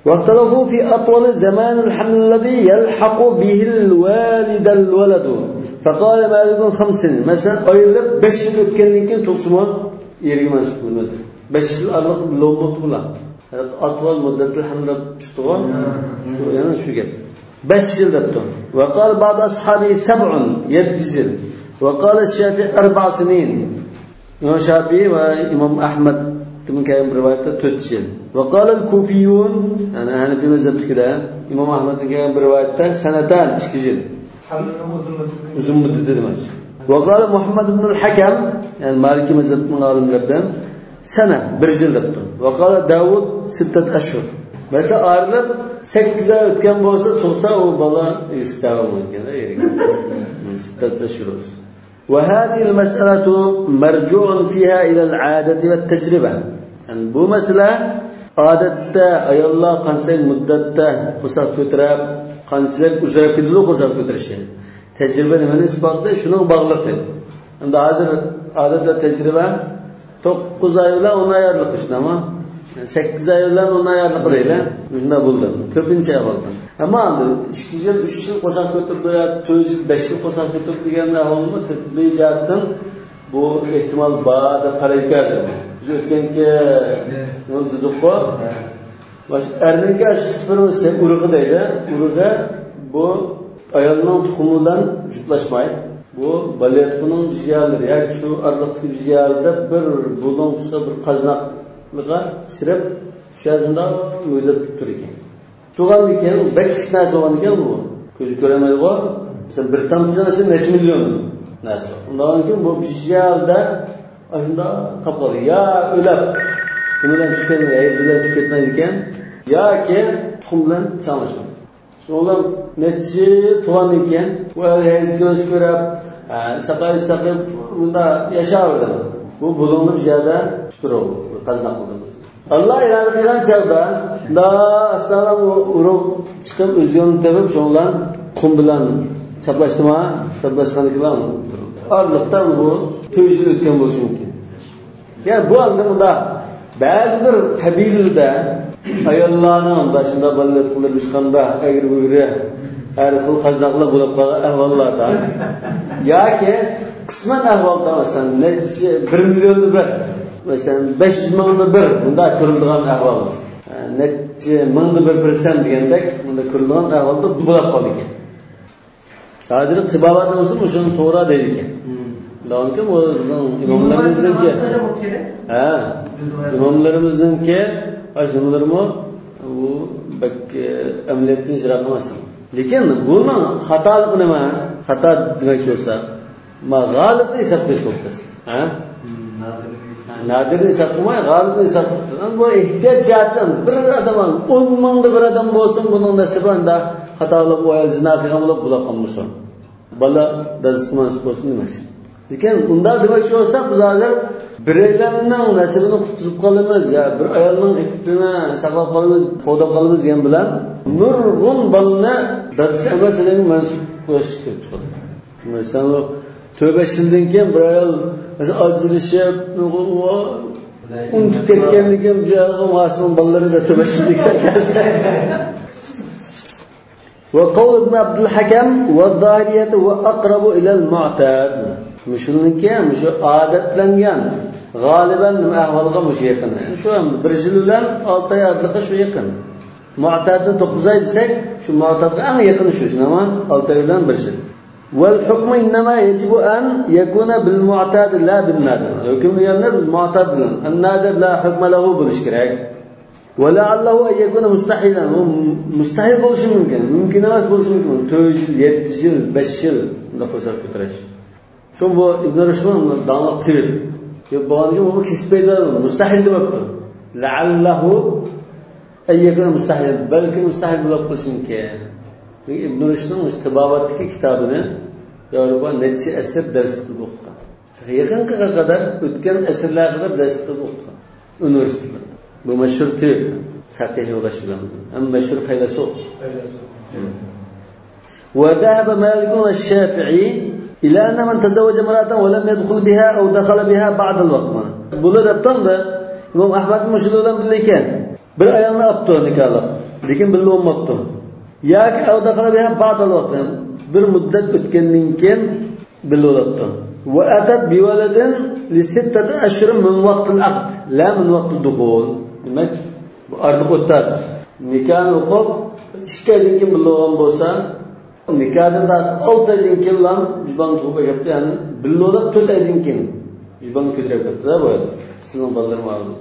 واختلفوا في أطول زمان الحمل الذي يلحق به الوالد الولد فقال مالك 5 مثلا ayrılıp 5 yıl ötkendan keyin to'qsimo yerga mansub bo'lmas. 5 yil araliq bilolmadi bular. Atval muddatil haml chiqdi-ku. Yana shu gap. 5 yil debdi. Va qal ba'd ashabi 7 yil. Va qala Shafi'i 4 sinin. İmam Shafi'i ve İmam Ahmed kimin kayan rivayette 4 yıl. Ve qala al-Kufiyun, yani Hanefi mezhebindekiler, İmam Ahmed'in kayan bir rivayette seneden 2 yıl. Uzun müddet demek. Ve qala Muhammed ibn al-Hakam, yani Maliki mezhebinin alimlerden sene 1 yıl debdi. Ve qala Davud 6 ashhur. Mesela ayrılıp 8 ay o'tgan bo'lsa, tug'sa o bola istiqbol mumkin ekan. 6 ashhur. وهذه المسألة مرجوع فيها إلى العادة والتجربة. Yani bu mesele adette ayollar qanchalik muddatda qo'saq ko'tarib, qanchalik uzayib ketadi qo'saq ko'tarishi. Tajriba nimani isbotlaydi? Shuni bog'liq. Endi hozir odatda tajriba 9 oy bilan 10 oylik ishnama, 8 oy bilan 10 oylik deylar. Shunda bo'ldi. Ko'pincha bo'ldi. Ama 2 yil, 3 yil qo'saq ko'tardi, 4 yil, 5 yil qo'saq ko'tardi deganda ahvolni tibbiy jihatdan bu ehtimol ba'da qaraydi. Biz o'tganki nima dedik-ku? Baş erninki spermasi urug'i deydi. Urug'i bu ayolning tuxumi bilan jutlashmaydi. Bu baletning jiyalari, yoki shu araliqdagi jiyalida bir bulon qisqa bir qaznaqliga sirib shu yerda o'ylab turar ekan. Tuğandan keyin u bekkichik narsa bo'lgan ekan bu. Ko'zi ko'ramaydi-ku. Mesela bir tomchi narsa necha million narsa. Undan keyin bu jiyalda aslında kapalı. Ya o'lab Bundan tushgan ayizlar tushib ketmaydi ekan yoki tuxum bilan changlashmaydi. Shundan necha tug'andan keyin bu ayiz ko'z ko'rib, saqay bunda yashaverdi. Bu bulunur joyda turib, qazna qildimiz. Allah iroda qilgan chog'da da astalan urug' chiqib o'zini tepib, shundan tuxum bilan chaplashgan bilan orliqdan bu 4 yil o'tgan bo'lishi mumkin. Yani bu anda bunda ba'zi bir qabilada ayollarning boshida ballat qilib chiqqanda agri-bugri har xil qazdaqlar bo'lib qolgan ahvollarda yoki qisman ahvolda masalan necha 1 millionni bir masalan 500 mingni bir bunda ko'rilgan ahvol. Necha mingni 1% degandek bunda ko'rilgan ahvolda bo'lib qoldi ekan. Hozir tibobat bo'lsa shuni to'g'ri deydi ekan. Danke bu imomlarimizniki. Ha. İmamlarimizniki aşımlarımı bu bak ameliyatın icra qilmasın. Lekin bunun xatolik nima? Xato demoqchi bo'lsa Ma g'olibni hisoblash bo'ldi. Ha? Nadirni hisoblamay, g'olibni hisoblash. Bu ehtiyot jihatdan bir odam, 10 mingda bir odam bo'lsin, buning nasibanda xatolik o'yal zina qilgan bo'lib bo'laqanmisa. Bola dazqmas bo'lsin demoqchi. Lekin unda demoqchi bo'lsa, biz hozir biraylarning nasibini qutib qolamiz, ya bir ayolning iqtini saqlab qolamiz, qo'dab qolamiz degan bilan nurg'un bolani dadasi emasligiga mansub qo'yish kerak chiqadi. Masalan, tövbe shildan keyin bir ayol ajrashib, unutib ketganligim jo'g'i mas'ul bolalarga da tövbe shildan kelsa. وقول ابن عبد الحكم والظاهرية هو أقرب إلى المعتاد. Müşününki, müşü adetlengen, galiben ahvalga müşü yakın. Şu bir yıl bilen 6 ay adlıkı şu yakın. Mu'tadda 9 ay desek, şu mu'tadda en yakın şu. Ama 6 ay bilen bir yıl. Vel hukmu innema yecibu en yekuna bil mu'tad la bil nadir. Hüküm diyenler mu'tad bilen. En nadir la hukma lahu buluş gerek. Ve la'allahu en yekuna mustahilen. Mustahil buluşu mümkün. Mümkün emas buluşu mümkün. 4 yıl, 7 yıl, 5 yıl. Bunda ko'rsat ko'tirish. Şu bu İbn Rushman dağlık tirib. Yo bağınca onu kisbeyler mustahil demektir. La'allahu eyyekun mustahil. Belki mustahil bo'lib qolsin ki. İbn Rushman istibabatdagi kitobini Yevropa necha asr dars qilib o'qigan. Yaqinga qadar o'tgan asrlar qadar dars qilib o'qigan. Universitetda. Bu mashhur tirib. Faqih yo'lashgan. Ham mashhur filosof. وذهب مالك والشافعي إلى أن من تزوج امرأة ولم يدخل بها أو دخل بها بعد الوقت. Bunu depten de İmam Ahmed müşrilerden bilirken bir ayağını yaptı nikahla. Lekin billi olmadı. Ya ki أو دخل بها بعد الوقت. Bir müddet ötkenliğinden billi oldu. وأتت بولد لستة أشهر من وقت العقد لا من وقت الدخول. Demek bu artık ötmez. Nikahını okup 2 aydan keyin billi olgan bo'lsa nikahdan da 6 aydan keyin lan jibon tuğba yaptı yani billoda 4 aydan keyin jibon kötürep yaptı da böyle. Sizin ballarım aldı.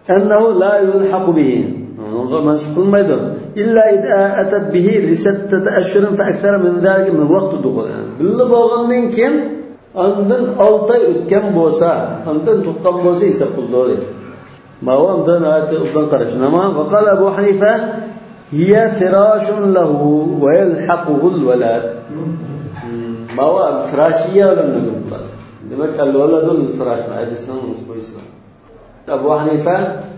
Ennehu la yulhaqu bihi. Onunla mansub kılmaydı. İlla idâ atat bihi li 6 ashhurin fa akthara min zalika min vaqti dukhul. Billi bo'lgandan keyin ondan 6 ay o'tgan bo'lsa, ondan tuqqan bo'lsa hisob qildi. Ma'vamdan ayati udan qarashnama va qala Abu Hanifa هي فراش له ويلحقه الولد. ما هو فراشية ولا نقول؟ demek الولد الفراش ما أدرسنا نسبويسنا. أبو حنيفة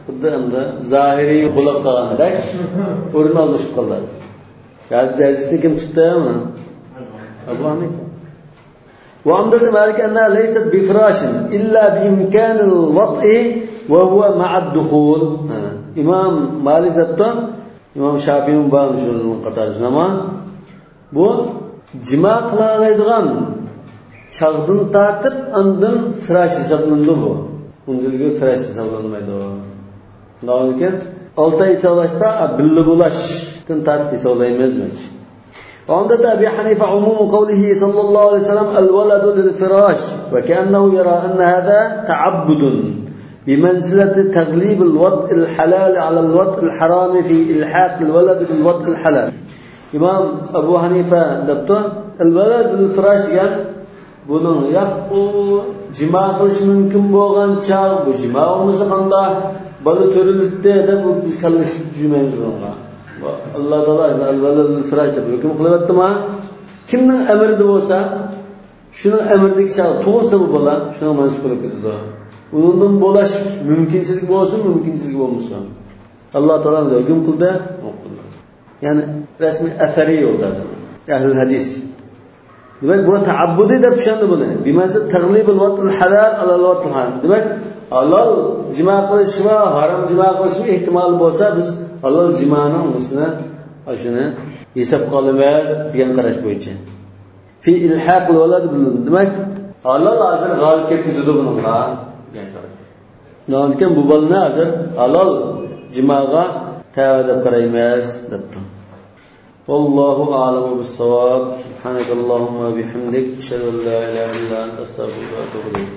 قدامنا ظاهري خلق عندك ورنا المشكلة. قاعد درسني كم تتهم؟ أبو حنيفة. وعمدة مالك أنها ليست بفراش إلا بإمكان الوطء وهو مع الدخول. إمام مالك دبتن İmam Şafii'nin bağımsızlığının qatarıcı ama bu cima qılalaydigan çağdın tartib andın firash hisoblanadi bu. Undilgi firash hisoblanmaydi o. Nolken 6 ay hisoblashda billi bo'lashdan tartib hisoblaymiz. Onda da Abi Hanifa umum qawlihi sallallahu alayhi wasallam al-waladu lil-firash ve ka'annahu yara anna hada ta'abbudun بمنزلة تغليب الوطء الحلال على الوطء الحرام في إلحاق الولد بالوطء الحلال. İmam Abu Hanife depti الولد للفراش yani bunun ya bu cima qilish mumkin bo'lgan chaq bu cima olmasa qanday bola to'rilibdi deb biz kallashib jurmaymiz bunga. Alloh taolo الولد للفراش deb hukm qilyaptimi? Kimning amrida bo'lsa shuning amridagi chaq tug'ilsa bu bola shunga mansub bo'lib ketadi. Undan bolaş mümkünçilik olsun, mümkünçilik olmasın. Allah Teala da hüküm kıldı. Yani resmi eseri yolda. Ehl-i hadis. Demek bu taabbudi de düşündü bunu. Bimazı taglibul vat'l halal ala vat'l haram. Demek halal cima qilish va haram cima qilish ehtimol bo'lsa biz halal jimani unisini ashuni hisob qilamiz degan qarash bo'yicha. Fi ilhaqul walad demek halal hozir g'olib kelib ketdi bunga. Nolken bu balni hozir halol jimaga tavada qaraymiz debdi. Vallohu a'lamu bis-savab. Subhanakallahumma va bihamdik, ashhadu an la ilaha illa anta, astaghfiruka va atubu ilayk.